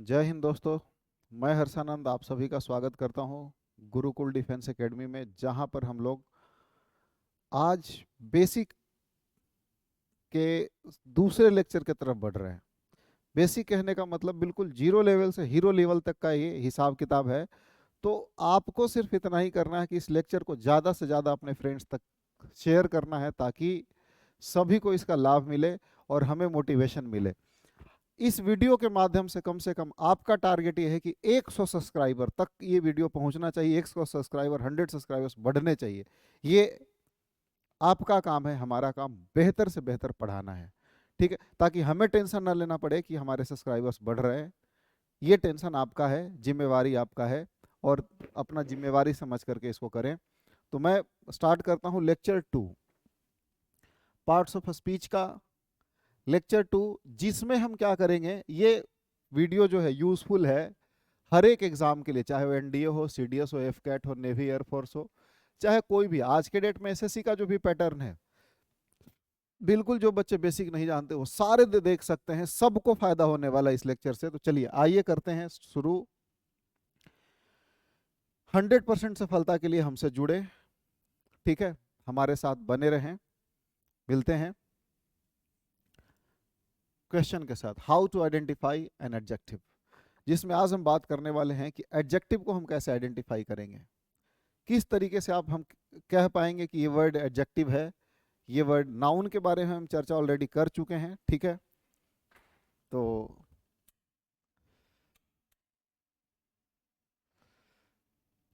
जय हिंद दोस्तों। मैं हर्षानंद आप सभी का स्वागत करता हूं गुरुकुल डिफेंस एकेडमी में, जहां पर हम लोग आज बेसिक के दूसरे लेक्चर की तरफ बढ़ रहे हैं। बेसिक कहने का मतलब बिल्कुल जीरो लेवल से हीरो लेवल तक का ये हिसाब किताब है। तो आपको सिर्फ इतना ही करना है कि इस लेक्चर को ज़्यादा से ज़्यादा अपने फ्रेंड्स तक शेयर करना है, ताकि सभी को इसका लाभ मिले और हमें मोटिवेशन मिले। इस वीडियो के माध्यम से कम आपका टारगेट ये है कि 100 सब्सक्राइबर तक ये वीडियो पहुंचना चाहिए। 100 सब्सक्राइबर, 100 सब्सक्राइबर्स बढ़ने चाहिए। ये आपका काम है, हमारा काम बेहतर से बेहतर पढ़ाना है, ठीक है, ताकि हमें टेंशन ना लेना पड़े कि हमारे सब्सक्राइबर्स बढ़ रहे हैं। ये टेंशन आपका है, जिम्मेवारी आपका है, और अपना जिम्मेवारी समझ करके इसको करें। तो मैं स्टार्ट करता हूँ लेक्चर 2, पार्ट्स ऑफ स्पीच का लेक्चर 2, जिसमें हम क्या करेंगे। ये वीडियो जो है यूजफुल है हर एक एग्जाम के लिए, चाहे वो एनडीए हो, सीडीएस हो, एफकैट हो, नेवी एयरफोर्स हो, चाहे कोई भी। आज के डेट में एसएससी का जो भी पैटर्न है, बिल्कुल जो बच्चे बेसिक नहीं जानते वो सारे देख सकते हैं। सबको फायदा होने वाला इस लेक्चर से। तो चलिए आइए करते हैं शुरू। 100% सफलता के लिए हमसे जुड़े, ठीक है, हमारे साथ बने रहें। मिलते हैं क्वेश्चन के साथ, how to identify an adjective, जिसमें आज हम बात करने वाले हैं कि एडजेक्टिव को हम कैसे आइडेंटिफाई करेंगे। किस तरीके से आप हम कह पाएंगे कि ये वर्ड एडजेक्टिव है। ये वर्ड नाउन के बारे में हम चर्चा ऑलरेडी कर चुके हैं, ठीक है। तो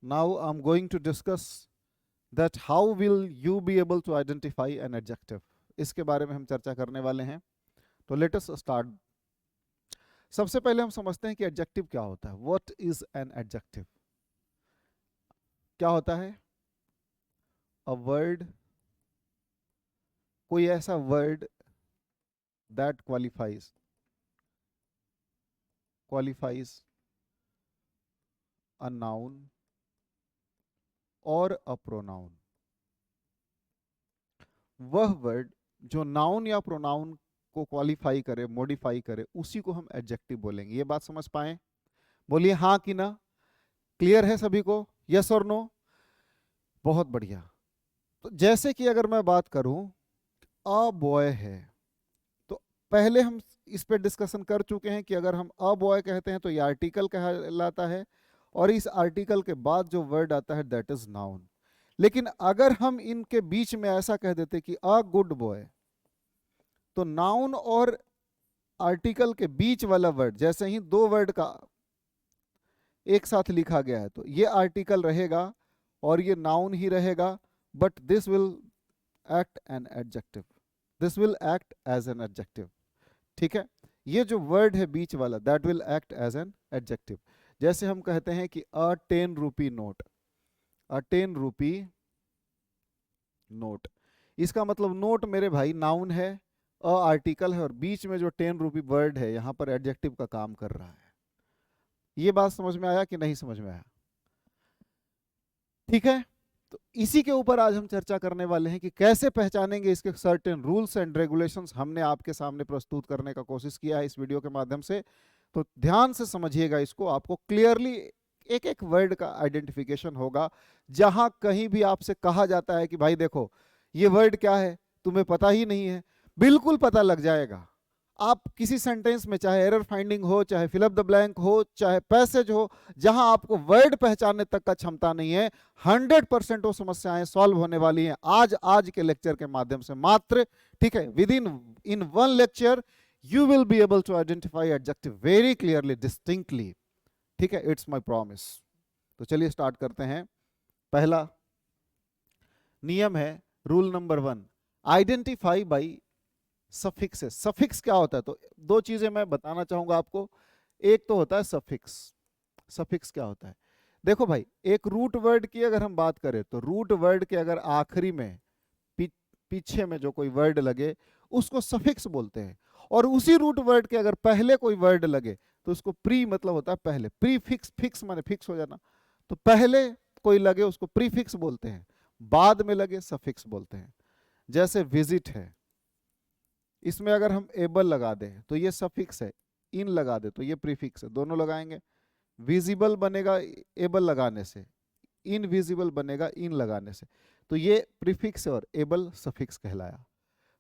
now I am going to discuss that how will you be able to identify an adjective. इसके बारे में हम चर्चा करने वाले हैं। तो लेट अस स्टार्ट। सबसे पहले हम समझते हैं कि एडजेक्टिव क्या होता है। What is an adjective? क्या होता है? अ वर्ड, कोई ऐसा word that qualifies a noun और अ प्रोनाउन। वह वर्ड जो नाउन या प्रोनाउन को क्वालिफाई करे, मॉडिफाई करे, उसी को हम एडजेक्टिव बोलेंगे। ये बात समझ पाए? बोलिए हाँ कि ना। क्लियर है सभी को? यस और नो? बहुत बढ़िया। तो जैसे कि अगर मैं बात करूं, अ बॉय है, तो पहले हम इस पे डिस्कशन कर चुके हैं कि अगर हम अ बॉय कहते हैं तो ये आर्टिकल कहलाता है, और इस आर्टिकल के बाद जो वर्ड आता है दैट इज नाउन। लेकिन अगर हम इनके बीच में ऐसा कह देते कि अ गुड बॉय, तो नाउन और आर्टिकल के बीच वाला वर्ड, जैसे ही दो वर्ड का एक साथ लिखा गया है, तो ये आर्टिकल रहेगा और ये नाउन ही रहेगा, but this will act an adjective. This will act as an adjective, ठीक है। ये जो वर्ड है बीच वाला, that will act as an adjective. जैसे हम कहते हैं कि अ 10 रुपी नोट, अ 10 रुपी नोट, इसका मतलब नोट मेरे भाई नाउन है, अ आर्टिकल है, और बीच में जो 10 रुपी वर्ड है यहां पर एडजेक्टिव का काम कर रहा है। ये बात समझ में आया कि नहीं समझ में आया? ठीक है। तो इसी के ऊपर आज हम चर्चा करने वाले हैं कि कैसे पहचानेंगे। इसके सर्टेन रूल्स एंड रेगुलेशंस हमने आपके सामने प्रस्तुत करने का कोशिश किया है इस वीडियो के माध्यम से। तो ध्यान से समझिएगा इसको, आपको क्लियरली एक एक वर्ड का आइडेंटिफिकेशन होगा। जहां कहीं भी आपसे कहा जाता है कि भाई देखो ये वर्ड क्या है, तुम्हें पता ही नहीं है, बिल्कुल पता लग जाएगा। आप किसी सेंटेंस में चाहे एरर फाइंडिंग हो, चाहे फिल अप द ब्लैंक हो, चाहे पैसेज हो, जहां आपको वर्ड पहचानने तक का क्षमता नहीं है, 100% वो समस्याएं सॉल्व होने वाली हैं आज के लेक्चर के माध्यम से मात्र, ठीक है। Within one lecture you will be able to identify adjective very clearly, distinctly, ठीक है। It's my promise. तो चलिए स्टार्ट करते हैं। पहला नियम है, rule number 1, identify by suffixes. Suffix क्या होता है? तो दो चीजें मैं बताना चाहूंगा आपको। एक तो होता है सफिक्स। सफिक्स क्या होता है? देखो भाई, एक रूट वर्ड की अगर हम बात करें, तो रूट वर्ड के अगर आखिरी में पीछे में जो कोई वर्ड लगे उसको सफिक्स बोलते हैं। और उसी रूट वर्ड के अगर पहले कोई वर्ड लगे तो उसको प्री मतलब होता है पहले। प्री फिक्स, फिक्स माने फिक्स हो जाना, तो पहले कोई लगे उसको प्रीफिक्स बोलते हैं, बाद में लगे सफिक्स बोलते हैं। जैसे विजिट है, इसमें अगर हम एबल लगा दें तो ये सफिक्स है, इन लगा दे तो ये प्रीफिक्स है, दोनों लगाएंगे। विजिबल बनेगा एबल लगाने से, इनविजिबल बनेगा इन लगाने से, तो ये प्रीफिक्स और एबल सफिक्स कहलाया।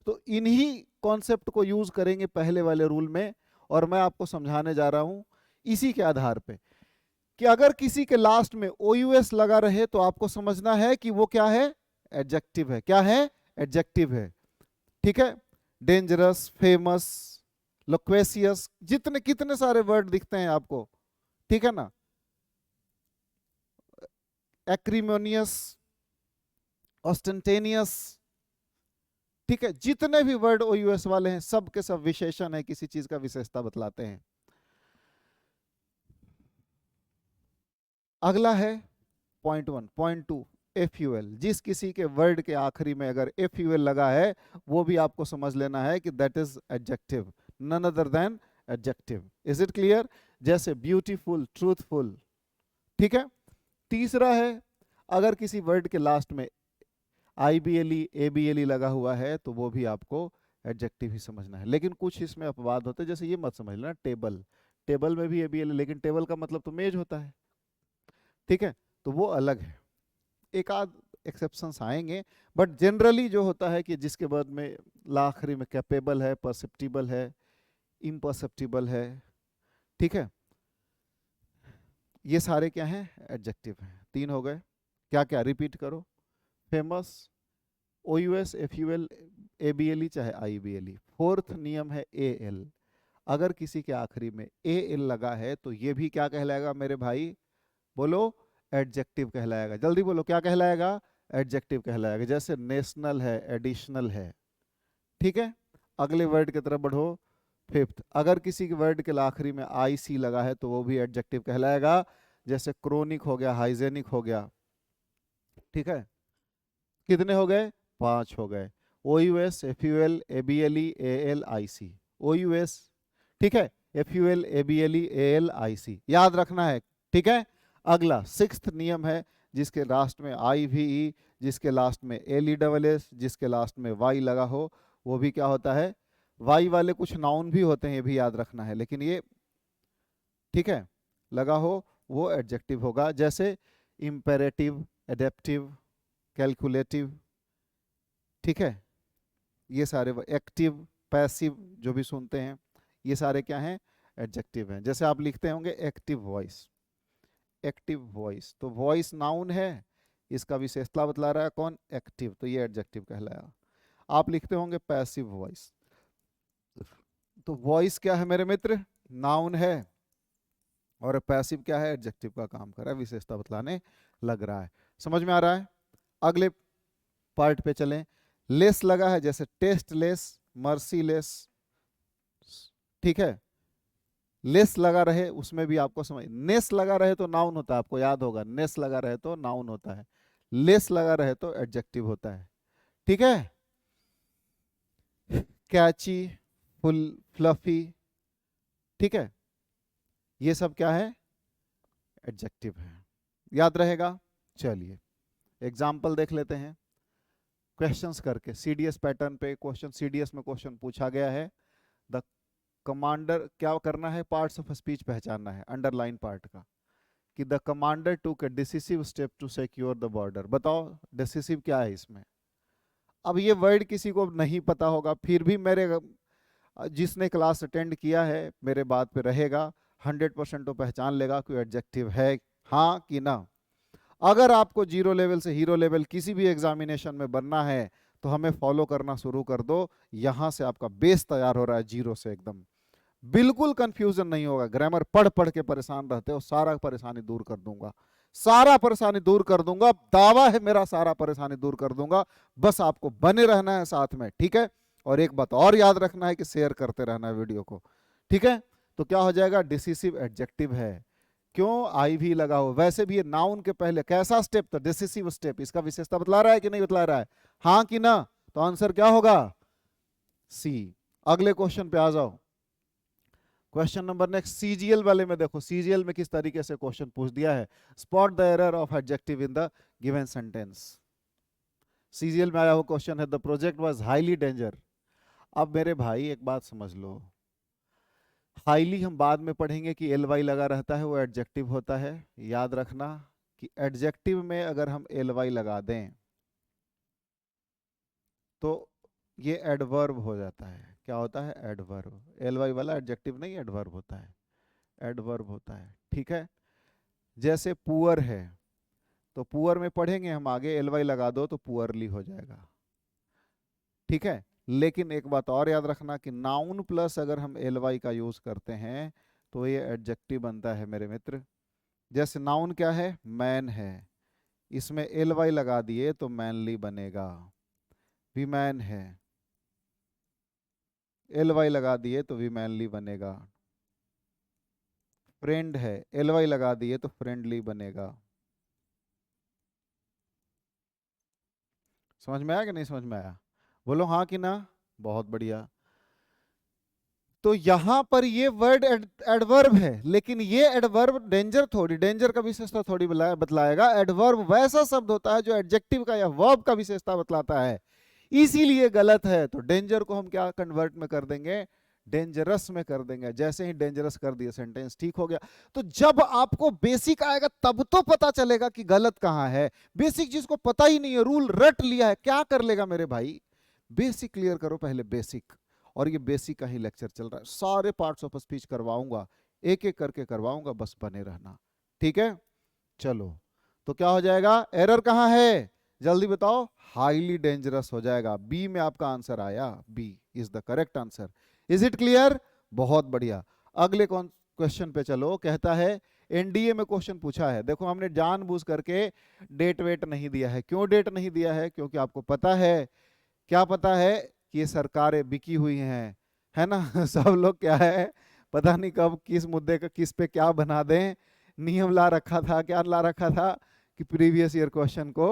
तो इन्हीं कॉन्सेप्ट को यूज करेंगे पहले वाले रूल में, और मैं आपको समझाने जा रहा हूं इसी के आधार पे कि अगर किसी के लास्ट में OUS लगा रहे तो आपको समझना है कि वो क्या है, एडजेक्टिव है। क्या है, एडजेक्टिव है। ठीक है, डेंजरस, फेमस, लोक्वेसियस, जितने कितने सारे वर्ड दिखते हैं आपको, ठीक है ना, एक्रीमोनियस, ऑस्टेंटेनियस, ठीक है, जितने भी वर्ड OUS वाले हैं सब के सब विशेषण है, किसी चीज का विशेषता बतलाते हैं। अगला है पॉइंट 1। Point 2, FUL। जिस किसी के वर्ड के आखिरी में अगर FUL लगा है वो भी आपको समझ लेना है कि that is adjective, none other than adjective. Is it clear? जैसे ब्यूटीफुल, ट्रूथफुल, ठीक है। तीसरा है, अगर किसी वर्ड के लास्ट में IBLE, ABLE लगा हुआ है तो वो भी आपको एडजेक्टिव ही समझना है। लेकिन कुछ इसमें अपवाद होते हैं, जैसे ये मत समझ लेना टेबल, टेबल में भी ABLE, लेकिन टेबल का मतलब तो मेज होता है, ठीक है, तो वो अलग है। एक आध एक्सेप्शंस आएंगे, बट जनरली जो होता है कि जिसके बाद में आखिरी में कैपेबल है, परसेप्टिबल है, इम्परसेप्टिबल है, ठीक है, ये सारे क्या हैं, एडजेक्टिव हैं। 3 हो गए। क्या क्या, रिपीट करो। फेमस, OUS, FUL, ABLE चाहे IBLE। फोर्थ नियम है AL। अगर किसी के आखिरी में AL लगा है तो ये भी क्या कहलाएगा मेरे भाई, बोलो, एडजेक्टिव कहलाएगा। जल्दी बोलो, क्या कहलाएगा, एडजेक्टिव कहलाएगा। जैसे नेशनल है, एडिशनल है, ठीक है। अगले वर्ड की तरफ बढ़ो। फिफ्थ, अगर किसी के वर्ड के आखिरी में IC लगा है तो वो भी एडजेक्टिव कहलाएगा। जैसे क्रोनिक हो गया, हाइजेनिक हो गया, ठीक है। कितने हो गए, 5 हो गए। OUS, FUL, ABLE, AL, IC। OUS, ठीक है, FUL, ABLE, AL, IC याद रखना है, ठीक है। अगला 6th नियम है, जिसके लास्ट में IVE, जिसके लास्ट में LESS, जिसके लास्ट में Y लगा हो, वो भी क्या होता है, Y वाले कुछ नाउन भी होते हैं, ये भी याद रखना है, लेकिन ये, ठीक है, लगा हो वो एडजेक्टिव होगा। जैसे इंपेरेटिव, एडेप्टिव, कैलकुलेटिव, ठीक है, ये सारे एक्टिव, पैसिव जो भी सुनते हैं ये सारे क्या हैं, एडजेक्टिव हैं। जैसे आप लिखते होंगे एक्टिव वॉइस, एक्टिव वॉइस, तो वॉइस नाउन है, इसका विशेषता बतला रहा है कौन, एक्टिव, तो ये एडजेक्टिव कहलाया। आप लिखते होंगे पैसिव वॉइस, तो वॉइस क्या है मेरे मित्र, नाउन है, और पैसिव क्या है, एडजेक्टिव का काम कर रहा है, विशेषता बतलाने लग रहा है। समझ में आ रहा है? अगले पार्ट पे चलें। लेस लगा है, जैसे टेस्टलेस, मर्सीलेस, ठीक है, लेस लगा रहे उसमें भी आपको समझ, नेस लगा रहे तो नाउन होता है, आपको याद होगा, नेस लगा रहे तो नाउन होता है, लेस लगा रहे तो एडजेक्टिव होता है, ठीक है। कैची, फुल, फ्लफी, ठीक है, ये सब क्या है, एडजेक्टिव है, याद रहेगा। चलिए एग्जाम्पल देख लेते हैं क्वेश्चंस करके। CDS पैटर्न पे क्वेश्चन, CDS में क्वेश्चन पूछा गया है, द कमांडर, क्या करना है, पार्ट्स ऑफ स्पीच पहचानना है, अंडरलाइन पार्ट का, कि the commander took a decisive step to secure the border. बताओ डिसिसिव क्या है इसमें। अब ये वर्ड किसी को नहीं पता होगा, फिर भी मेरे, जिसने क्लास अटेंड किया है मेरे बात पे रहेगा, 100% तो पहचान लेगा कि एडजेक्टिव है, हाँ कि ना। अगर आपको 0 लेवल से हीरो लेवल किसी भी एग्जामिनेशन में बनना है तो हमें फॉलो करना शुरू कर दो, यहां से आपका बेस तैयार हो रहा है 0 से एकदम, बिल्कुल कंफ्यूजन नहीं होगा। ग्रामर पढ़ पढ़ के परेशान रहते हो, सारा परेशानी दूर कर दूंगा, सारा परेशानी दूर कर दूंगा, दावा है मेरा, सारा परेशानी दूर कर दूंगा। बस आपको बने रहना है साथ में, ठीक है। और एक बात और याद रखना है कि शेयर करते रहना है वीडियो को, ठीक है। तो क्या हो जाएगा, डिसिसिव एडजेक्टिव है, क्यों, आई भी लगा हो। वैसे भी ये नाउन के पहले कैसा स्टेप था, डिसिसिव स्टेप, इसका विशेषता बतला रहा है कि नहीं बतला रहा है, हाँ कि ना। तो आंसर क्या होगा, सी। अगले क्वेश्चन पे आ जाओ। क्वेश्चन नंबर नेक्स्ट, CGL वाले में देखो, CGL में किस तरीके से क्वेश्चन पूछ दिया है, spot the error of adjective in the given sentence. CGL में आया हुआ क्वेश्चन है, the project was highly danger. अब मेरे भाई एक बात समझ लो, हाईली हम बाद में पढ़ेंगे कि एल वाई लगा रहता है, वो एडजेक्टिव होता है। याद रखना कि एडजेक्टिव में अगर हम एल वाई लगा दें तो ये एडवर्ब हो जाता है। क्या होता है? एडवर्ब। एल वाई वाला एडजेक्टिव नहीं, एडवर्ब होता है, एडवर्ब होता है। ठीक है, जैसे पुअर है तो पुअर में पढ़ेंगे हम आगे, एल वाई लगा दो तो पुअरली हो जाएगा। ठीक है, लेकिन एक बात और याद रखना कि नाउन प्लस अगर हम एल वाई का यूज करते हैं तो ये एडजेक्टिव बनता है मेरे मित्र। जैसे नाउन क्या है? मैन है, इसमें एल वाई लगा दिए तो मैनली बनेगा। वीमैन है, एल वाई लगा दिए तो वीमैनली बनेगा। फ्रेंड है, एल वाई लगा दिए तो फ्रेंडली बनेगा। समझ में आया कि नहीं समझ में आया? बोलो हाँ कि ना। बहुत बढ़िया। तो यहां पर ये वर्ड एडवर्ब है, लेकिन ये एडवर्ब डेंजर थोड़ी, डेंजर का विशेषता थोड़ी बतलाएगा। एडवर्ब वैसा शब्द होता है जो एडजेक्टिव का या वर्ब का विशेषता बतलाता है, इसीलिए गलत है। तो डेंजर को हम क्या कन्वर्ट में कर देंगे? डेंजरस में कर देंगे। जैसे ही डेंजरस कर दिया सेंटेंस ठीक हो गया। तो जब आपको बेसिक आएगा तब तो पता चलेगा कि गलत कहां है। बेसिक जिसको पता ही नहीं है, रूल रट लिया है, क्या कर लेगा मेरे भाई? बेसिक क्लियर करो पहले, बेसिक। और ये बेसिक का ही लेक्चर चल रहा है, सारे पार्ट्स ऑफ स्पीच करवाऊंगा, एक एक करके करवाऊंगा, बस बने रहना। ठीक है, चलो। तो क्या हो जाएगा? एरर कहां है जल्दी बताओ? हाईली डेंजरस हो जाएगा। बी में आपका आंसर आया, B is the correct answer. Is it clear? बहुत बढ़िया। अगले कौन क्वेश्चन पे चलो। कहता है एनडीए में क्वेश्चन पूछा है, देखो हमने जानबूझ करके डेट वेट नहीं दिया है। क्यों डेट नहीं दिया है? क्योंकि आपको पता है, क्या पता है कि ये सरकारें बिकी हुई हैं, है ना। सब लोग क्या है, पता नहीं कब किस मुद्दे का किस पे क्या बना दें। नियम ला रखा था, क्या ला रखा था कि प्रीवियस ईयर क्वेश्चन को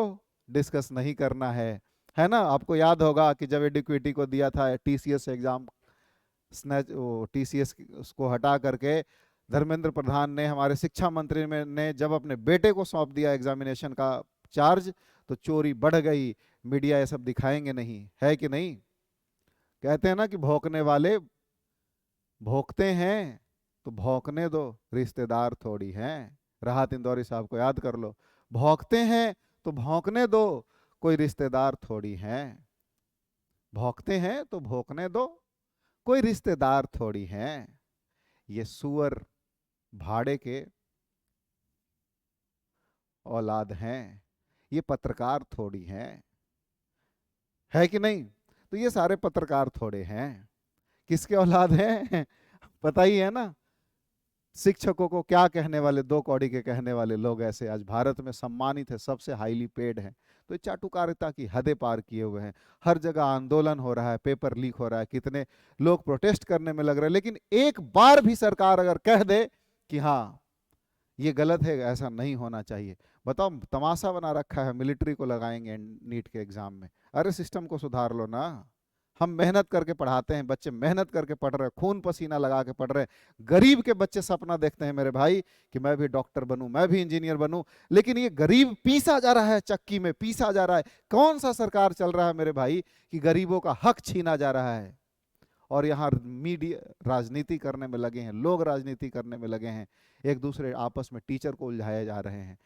डिस्कस नहीं करना है ना। आपको याद होगा कि जब एडिक्विटी को दिया था टीसीएस एग्जाम, स्नैच टीसीएस उसको हटा करके धर्मेंद्र प्रधान ने, हमारे शिक्षा मंत्री ने जब अपने बेटे को सौंप दिया एग्जामिनेशन का चार्ज, तो चोरी बढ़ गई। मीडिया ये सब दिखाएंगे नहीं, है कि नहीं? कहते हैं ना कि भौंकने वाले भौंकते हैं तो भौंकने दो, रिश्तेदार थोड़ी हैं। राहत इंदौरी साहब को याद कर लो। भौंकते हैं तो भौंकने दो, कोई रिश्तेदार थोड़ी हैं। भौंकते हैं तो भौंकने दो, कोई रिश्तेदार थोड़ी हैं। ये सुअर भाड़े के औलाद हैं, ये पत्रकार थोड़ी हैं, है कि नहीं? तो ये सारे पत्रकार थोड़े हैं, किसके औलाद हैं? पता ही है ना। शिक्षकों को क्या कहने वाले, दो कौड़ी के कहने वाले लोग ऐसे आज भारत में सम्मानित है, सबसे हाईली पेड हैं। तो ये चाटुकारिता की हदें पार किए हुए हैं। हर जगह आंदोलन हो रहा है, पेपर लीक हो रहा है, कितने लोग प्रोटेस्ट करने में लग रहे हैं, लेकिन एक बार भी सरकार अगर कह दे कि हाँ ये गलत है, ऐसा नहीं होना चाहिए। बताओ, तमाशा बना रखा है, मिलिट्री को लगाएंगे नीट के एग्जाम में। अरे सिस्टम को सुधार लो ना। हम मेहनत करके पढ़ाते हैं, बच्चे मेहनत करके पढ़ रहे हैं, खून पसीना लगा के पढ़ रहे हैं। गरीब के बच्चे सपना देखते हैं मेरे भाई कि मैं भी डॉक्टर बनूं, मैं भी इंजीनियर बनूं, लेकिन ये गरीब पीसा जा रहा है, चक्की में पीसा जा रहा है। कौन सा सरकार चल रहा है मेरे भाई कि गरीबों का हक छीना जा रहा है? और यहाँ मीडिया राजनीति करने में लगे हैं, लोग राजनीति करने में लगे हैं, एक दूसरे आपस में टीचर को उलझाए जा रहे हैं।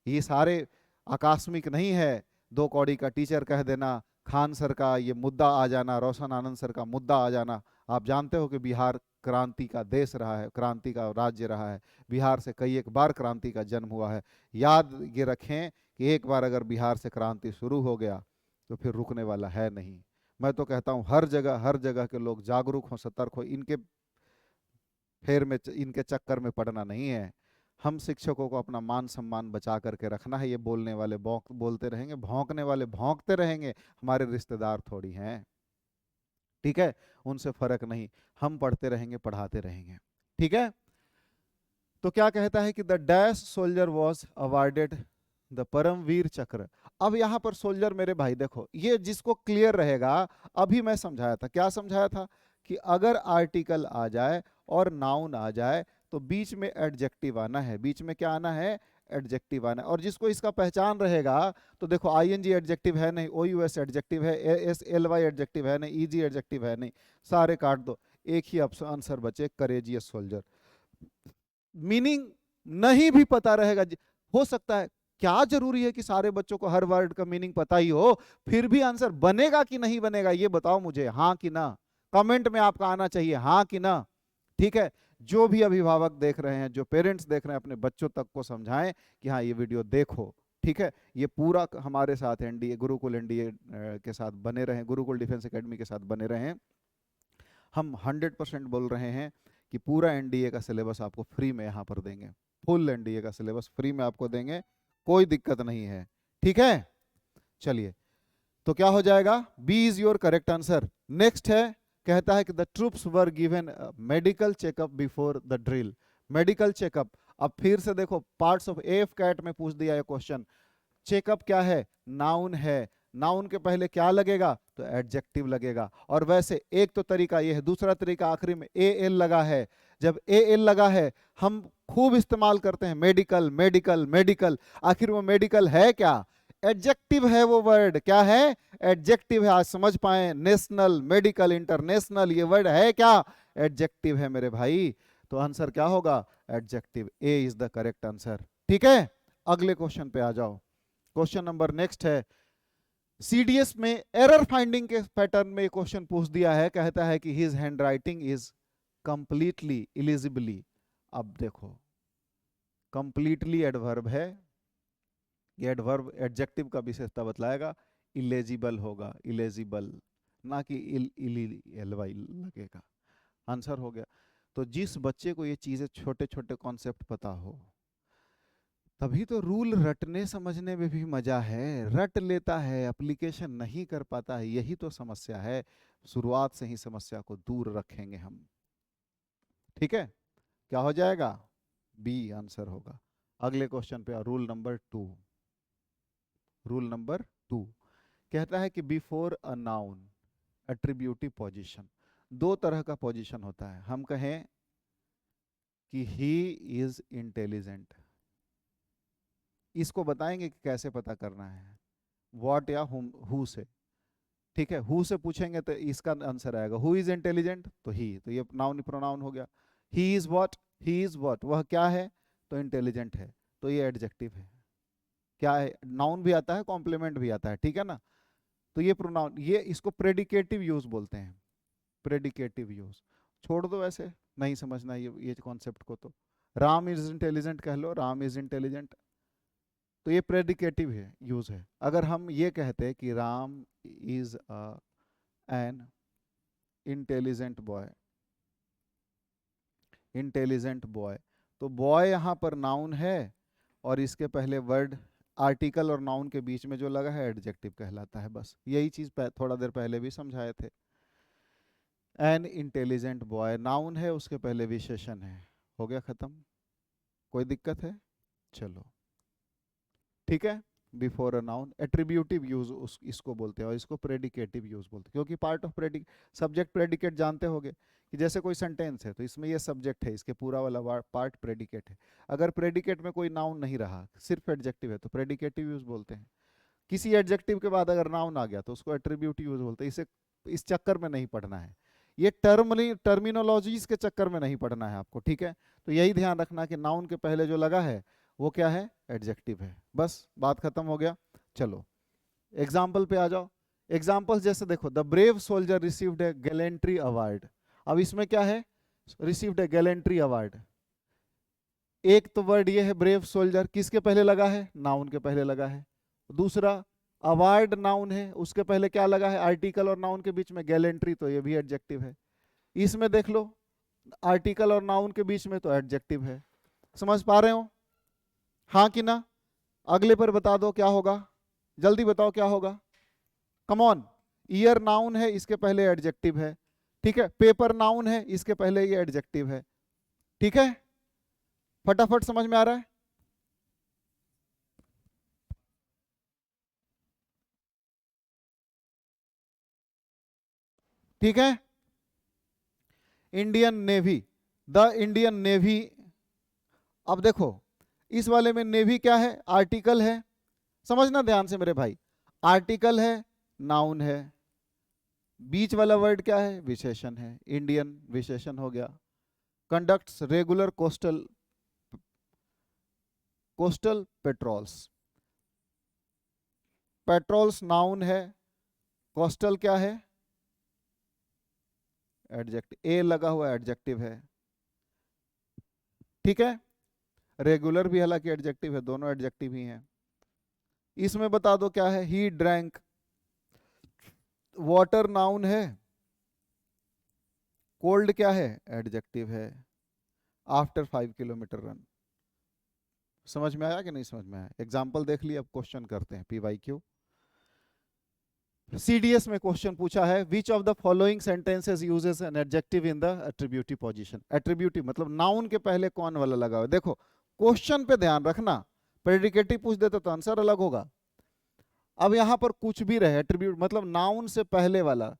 ये सारे आकस्मिक नहीं है। दो कौड़ी का टीचर कह देना, खान सर का ये मुद्दा आ जाना, रोशन आनंद सर का मुद्दा आ जाना। आप जानते हो कि बिहार क्रांति का देश रहा है, क्रांति का राज्य रहा है। बिहार से कई एक बार क्रांति का जन्म हुआ है। याद ये रखें कि एक बार अगर बिहार से क्रांति शुरू हो गया तो फिर रुकने वाला है नहीं। मैं तो कहता हूँ हर जगह के लोग जागरूक हो, सतर्क हो, इनके फेर में, इनके चक्कर में पड़ना नहीं है। हम शिक्षकों को अपना मान सम्मान बचा करके रखना है। ये बोलने वाले बोलते रहेंगे, भौंकने वाले भौंकते रहेंगे, हमारे रिश्तेदार थोड़ी हैं। ठीक है, उनसे फर्क नहीं, हम पढ़ते रहेंगे, पढ़ाते रहेंगे। ठीक है, तो क्या कहता है कि the dash soldier was awarded the Param Vir Chakra. अब यहां पर सोल्जर मेरे भाई देखो, ये जिसको क्लियर रहेगा, अभी मैं समझाया था, क्या समझाया था कि अगर आर्टिकल आ जाए और नाउन आ जाए तो बीच में एडजेक्टिव आना है। बीच में क्या आना है? एडजेक्टिव आना है। और जिसको इसका पहचान रहेगा, तो देखो आईएनजी एडजेक्टिव है नहीं, ओयूएस एडजेक्टिव है, एस एल वाई एडजेक्टिव है नहीं, ईजी एडजेक्टिव है नहीं, सारे काट दो। एक ही आंसर बचे, करेजियस सोल्जर। मीनिंग नहीं भी पता रहेगा, हो सकता है, क्या जरूरी है कि सारे बच्चों को हर वर्ड का मीनिंग पता ही हो, फिर भी आंसर बनेगा कि नहीं बनेगा ये बताओ मुझे, हाँ कि ना। कमेंट में आपका आना चाहिए हाँ कि ना। ठीक है, जो भी अभिभावक देख रहे हैं, जो पेरेंट्स देख रहे हैं, अपने बच्चों तक को समझाएं कि हाँ ये वीडियो देखो। ठीक है, ये पूरा हमारे साथ एनडीए, गुरुकुल एनडीए के साथ बने रहें, गुरुकुल डिफेंस एकेडमी के साथ बने रहें। हम 100% बोल रहे हैं कि पूरा एनडीए का सिलेबस आपको फ्री में यहाँ पर देंगे, फुल एनडीए का सिलेबस फ्री में आपको देंगे, कोई दिक्कत नहीं है। ठीक है, चलिए, तो क्या हो जाएगा, B is your correct answer. Next है, कहता है कि the troops were given medical checkup before the drill. Medical checkup, अब फिर से देखो, पार्ट्स ऑफ एफ कैट में पूछ दिया है क्वेश्चन। चेकअप क्या है, नाउन है, नाउन के पहले क्या लगेगा, तो एडजेक्टिव लगेगा। और वैसे एक तो तरीका ये है, दूसरा तरीका आखिरी में ए एल लगा है। जब ए एल लगा है, हम खूब इस्तेमाल करते हैं मेडिकल मेडिकल मेडिकल, आखिर वो मेडिकल है क्या, एडजेक्टिव है वो वर्ड, क्या है, एडजेक्टिव है। आज समझ पाए, नेशनल, मेडिकल, इंटरनेशनल, ये वर्ड है क्या, एडजेक्टिव है मेरे भाई। तो आंसर क्या होगा, adjective, A is the correct answer. ठीक है, अगले क्वेश्चन पे आ जाओ। क्वेश्चन नंबर नेक्स्ट है, सीडीएस में एरर फाइंडिंग के पैटर्न में क्वेश्चन पूछ दिया है, कहता है कि हिज हैंडराइटिंग इज कंप्लीटली इलिजिबली। अब देखो, कंप्लीटली एडवर्ब है, ये एडवर्ब एडजेक्टिव का विशेषता बतलाएगा, इलेजिबल होगा, इलेजिबल, ना कि एलवाई लगेगा। आंसर हो गया। तो जिस बच्चे को ये चीजें, छोटे छोटे कॉन्सेप्ट पता हो, तभी तो रूल रटने समझने में भी मजा है। रट लेता है, एप्लीकेशन नहीं कर पाता है, यही तो समस्या है। शुरुआत से ही समस्या को दूर रखेंगे हम। ठीक है, क्या हो जाएगा, बी आंसर होगा। अगले क्वेश्चन पे, रूल नंबर 2। रूल नंबर 2 कहता है कि before a noun attributive position, दो तरह का पोजीशन होता है। हम कहें कि ही इज इंटेलिजेंट, इसको बताएंगे कि कैसे पता करना है, व्हाट या हु से। ठीक है, हु से पूछेंगे तो इसका आंसर आएगा हु इज इंटेलिजेंट, तो ही, तो ये नाउन प्रोनाउन हो गया। He is what, he is what, वह क्या है, तो इंटेलिजेंट है, तो ये एडजेक्टिव है। क्या है, नाउन भी आता है, कॉम्प्लीमेंट भी आता है, ठीक है ना। तो ये प्रोनाउन, ये इसको प्रेडिकेटिव यूज बोलते हैं, प्रेडिकेटिव यूज। छोड़ दो, ऐसे नहीं समझना ये कॉन्सेप्ट को, तो राम इज इंटेलिजेंट कह लो, राम इज इंटेलिजेंट, तो ये प्रेडिकेटिव है, यूज है। अगर हम ये कहते हैं कि Ram is an intelligent boy, intelligent boy, तो बॉय यहाँ पर नाउन है, और इसके पहले वर्ड, आर्टिकल और नाउन के बीच में जो लगा है एडजेक्टिव कहलाता है। बस यही चीज थोड़ा देर पहले भी समझाए थे। एन इंटेलिजेंट बॉय, नाउन है, उसके पहले विशेषण है, हो गया खत्म। कोई दिक्कत है, चलो ठीक है। Before a noun attributive use इसको बोलते हैं, और इसको प्रेडिकेटिव यूज बोलते हैं, क्योंकि पार्ट ऑफ सब्जेक्ट प्रेडिकेट जानते होगे कि जैसे कोई सेंटेंस है तो इसमें ये सब्जेक्ट है, इसके पूरा वाला पार्ट प्रेडिकेट है। अगर प्रेडिकेट में कोई नाउन नहीं रहा, सिर्फ एडजेक्टिव है, तो प्रेडिकेटिव यूज बोलते हैं। किसी एडजेक्टिव के बाद अगर नाउन आ गया तो उसको एट्रीब्यूटिव यूज बोलते हैं। इसे इस चक्कर में नहीं पढ़ना है, ये टर्मिनोलॉजीज के चक्कर में नहीं पढ़ना है आपको, ठीक है। तो यही ध्यान रखना कि नाउन के पहले जो लगा है वो क्या है, एडजेक्टिव है। बस बात खत्म हो गया। चलो एग्जाम्पल पे आ जाओ। एग्जाम्पल जैसे देखो, the brave soldier received A gallantry award. अब इसमें क्या है, रिसीव्ड ए गैलेंट्री अवार्ड, एक तो वर्ड ये है ब्रेव सोल्जर, किसके पहले लगा है, नाउन के पहले लगा है। दूसरा अवार्ड नाउन है, उसके पहले क्या लगा है, आर्टिकल और नाउन के बीच में गैलेंट्री, तो ये भी एडजेक्टिव है। इसमें देख लो, आर्टिकल और नाउन के बीच में तो एडजेक्टिव है। समझ पा रहे हो, हाँ कि ना। अगले पर बता दो क्या होगा, जल्दी बताओ क्या होगा, कम ऑन। ईयर नाउन है, इसके पहले एडजेक्टिव है, ठीक है। पेपर नाउन है, इसके पहले ये एडजेक्टिव है, ठीक है। फटाफट समझ में आ रहा है, ठीक है। Indian navy, the Indian navy. अब देखो इस वाले में नेवी क्या है, आर्टिकल है, समझना ध्यान से मेरे भाई, आर्टिकल है, नाउन है, बीच वाला वर्ड क्या है? विशेषण है, इंडियन विशेषण हो गया। Conducts regular coastal patrols, patrols noun है, कोस्टल क्या है? एडजेक्टिव, ए लगा हुआ एडजेक्टिव है, ठीक है। रेगुलर भी हालांकि एडजेक्टिव है, दोनों एडजेक्टिव ही हैं। इसमें बता दो क्या है? ही ड्रैंक, वाटर नाउन है, कोल्ड क्या है? एडजेक्टिव है। After 5 kilometre run. समझ में आया कि नहीं समझ में आया? एग्जाम्पल देख लिया, अब क्वेश्चन करते हैं PYQ। CDS में क्वेश्चन पूछा है, विच of the following sentences uses an adjective in the attributive position. Attributive मतलब नाउन के पहले कौन वाला लगा हुआ। देखो क्वेश्चन पे ध्यान रखना, प्रेडिकेटिव पूछ देते तो आंसर अलग होगा। अब यहां पर कुछ भी रहे, एट्रीब्यूट मतलब नाउन से पहले वाला।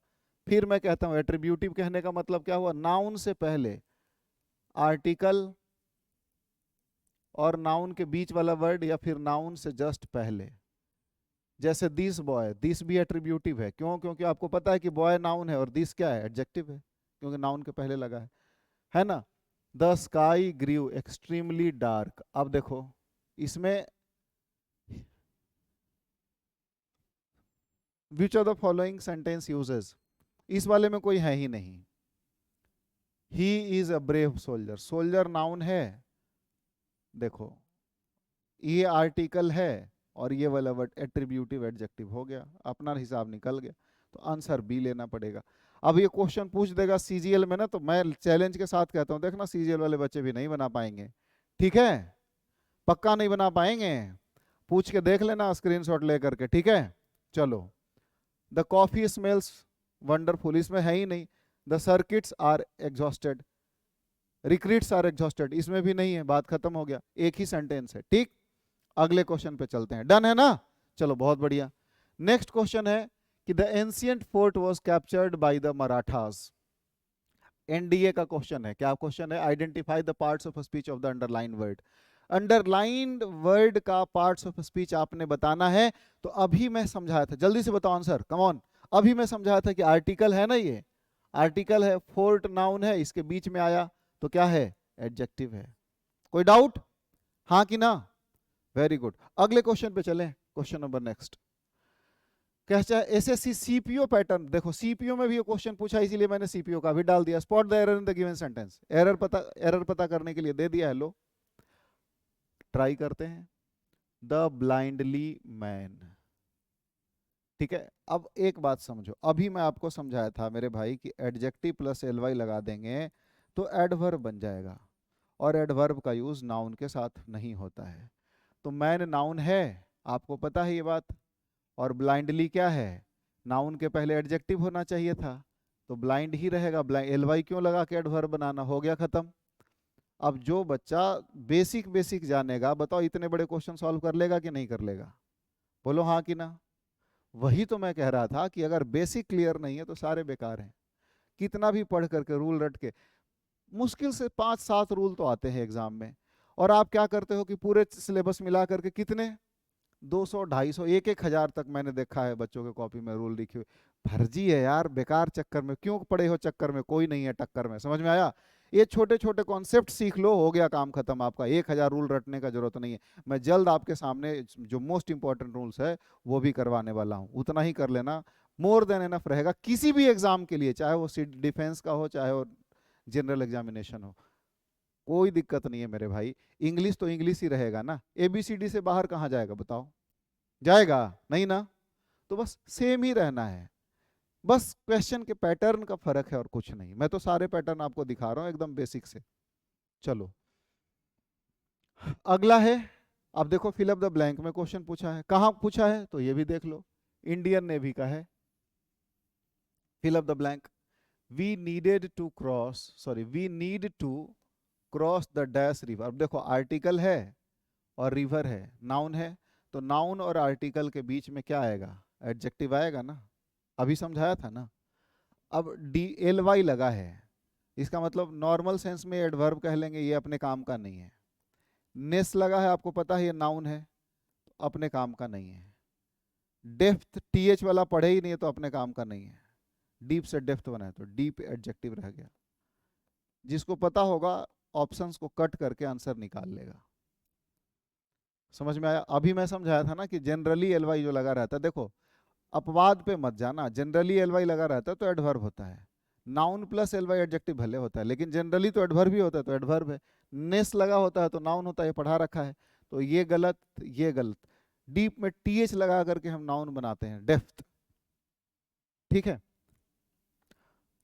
फिर मैं कहता हूं एट्रीब्यूटिव कहने का मतलब क्या हुआ? नाउन से पहले आर्टिकल और नाउन के बीच वाला वर्ड, या फिर नाउन से जस्ट पहले। जैसे दिस बॉय, दिस भी एट्रीब्यूटिव है, क्यों? क्योंकि आपको पता है कि बॉय नाउन है और दिस क्या है? एडजेक्टिव है, क्योंकि नाउन के पहले लगा है ना। The sky grew extremely dark. अब देखो इसमें which of the following sentence uses, इस वाले में कोई है ही नहीं। He is a brave soldier, soldier noun है, देखो ये आर्टिकल है और ये वाला वर्ड एट्रीब्यूटिव एडजेक्टिव हो गया, अपना हिसाब निकल गया। तो आंसर बी लेना पड़ेगा। अब ये क्वेश्चन पूछ देगा CGL में ना, तो मैं चैलेंज के साथ कहता हूं, देखना CGL वाले बच्चे भी नहीं बना पाएंगे, ठीक है? पक्का नहीं बना पाएंगे, पूछ के देख लेना स्क्रीनशॉट लेकर के, ठीक है? चलो, द कॉफी स्मेल्स वंडरफुल, इसमें है ही नहीं। The circuits are exhausted, recruits are exhausted, इसमें भी नहीं है, बात खत्म हो गया, एक ही सेंटेंस है, ठीक। अगले क्वेश्चन पे चलते हैं, डन है ना? चलो बहुत बढ़िया। नेक्स्ट क्वेश्चन है कि the ancient fort was captured by the Marathas. NDA का क्वेश्चन है, क्या क्वेश्चन है? Identify the parts of speech of the underline word. Underlined word का पार्ट्स ऑफ स्पीच आपने बताना है। तो अभी मैं समझाया था, जल्दी से बताओ आंसर, कम ऑन। अभी मैं समझाया था कि आर्टिकल है ना, ये आर्टिकल है, फोर्ट नाउन है, इसके बीच में आया तो क्या है? एडजेक्टिव है। कोई डाउट? हाँ कि ना? Very good. अगले क्वेश्चन पे चलें, क्वेश्चन नंबर नेक्स्ट। कैसा है? SSC CPO pattern. देखो CPO में भी ये क्वेश्चन पूछा, इसीलिए मैंने CPO का भी डाल दिया। Spot the error in the given sentence, error पता करने के लिए दे दिया है, लो ट्राई करते हैं। द ब्लाइंडली मैन, ठीक है। अब एक बात समझो, अभी मैं आपको समझाया था मेरे भाई कि एडजेक्टिव प्लस ly लगा देंगे तो एडवर्ब बन जाएगा, और एडवर्ब का यूज नाउन के साथ नहीं होता है। तो मैन नाउन है, आपको पता है ये बात, और ब्लाइंडली क्या है? नाउन के पहले एडजेक्टिव होना चाहिए था, तो ब्लाइंड ही रहेगा। ly क्यों लगा के एडवर्ब बनाना? हो गया खत्म। अब जो बच्चा बेसिक बेसिक जानेगा, बताओ इतने बड़े क्वेश्चन सॉल्व कर लेगा कि नहीं कर लेगा? बोलो हाँ कि ना। वही तो मैं कह रहा था कि अगर बेसिक क्लियर नहीं है तो सारे बेकार हैं। कितना भी पढ़ करके रूल रट के, मुश्किल से 5-7 रूल तो आते हैं एग्जाम में, और आप क्या करते हो कि पूरे सिलेबस मिला करके कितने 200-250 1-1000 तक मैंने देखा है बच्चों के कॉपी में रूल लिखे हुए। फर्जी है यार, बेकार चक्कर में क्यों पड़े हो, चक्कर में कोई नहीं है टक्कर में। समझ में आया? ये छोटे छोटे कॉन्सेप्ट सीख लो, हो गया काम खत्म आपका। 1000 रूल रटने का जरूरत नहीं है। मैं जल्द आपके सामने जो मोस्ट इंपॉर्टेंट रूल्स है वो भी करवाने वाला हूँ, उतना ही कर लेना, मोर देन एनफ रहेगा किसी भी एग्जाम के लिए, चाहे वो डिफेंस का हो, चाहे वो जनरल एग्जामिनेशन हो, कोई दिक्कत नहीं है मेरे भाई। इंग्लिश तो इंग्लिश ही रहेगा ना, ABCD से बाहर कहाँ जाएगा बताओ? जाएगा नहीं ना। तो बस सेम ही रहना है, बस क्वेश्चन के पैटर्न का फर्क है और कुछ नहीं। मैं तो सारे पैटर्न आपको दिखा रहा हूं एकदम बेसिक से। चलो अगला है, अब देखो फिल अप द ब्लैंक में क्वेश्चन पूछा है, कहां पूछा है तो ये भी देख लो, इंडियन नेवी का है। Fill up the blank, we need to cross the dash river. अब देखो आर्टिकल है और रिवर है, नाउन है, तो नाउन और आर्टिकल के बीच में क्या आएगा? एडजेक्टिव आएगा ना, अभी समझाया था ना। अब DLY लगा है, इसका मतलब नॉर्मल सेंस में एडवर्ब कह लेंगे, ये अपने काम का नहीं है। नेस लगा है, आपको पता है ये नाउन है, अपने काम का नहीं है। डेप्थ TH वाला पढ़े ही नहीं है तो अपने काम का नहीं है। डीप से डेप्थ बनाए तो डीप एडजेक्टिव रह गया। जिसको पता होगा ऑप्शंस को कट करके आंसर निकाल लेगा। समझ में आया? अभी मैं समझाया था ना कि जनरली एलवाई जो लगा रहता है, देखो अपवाद पे मत जाना, जनरली एलवाई लगा रहता है तो एडवर्ब होता है। नाउन प्लस एलवाई एडजेक्टिव भले होता है, लेकिन जनरली तो एडवर्ब ही होता है, तो एडवर्ब है। नेस लगा होता है तो नाउन होता है, ये पढ़ा रखा है। तो ये गलत, ये गलत। डीप में टीएच लगा करके हम नाउन बनाते हैं, डेप्थ। ठीक है,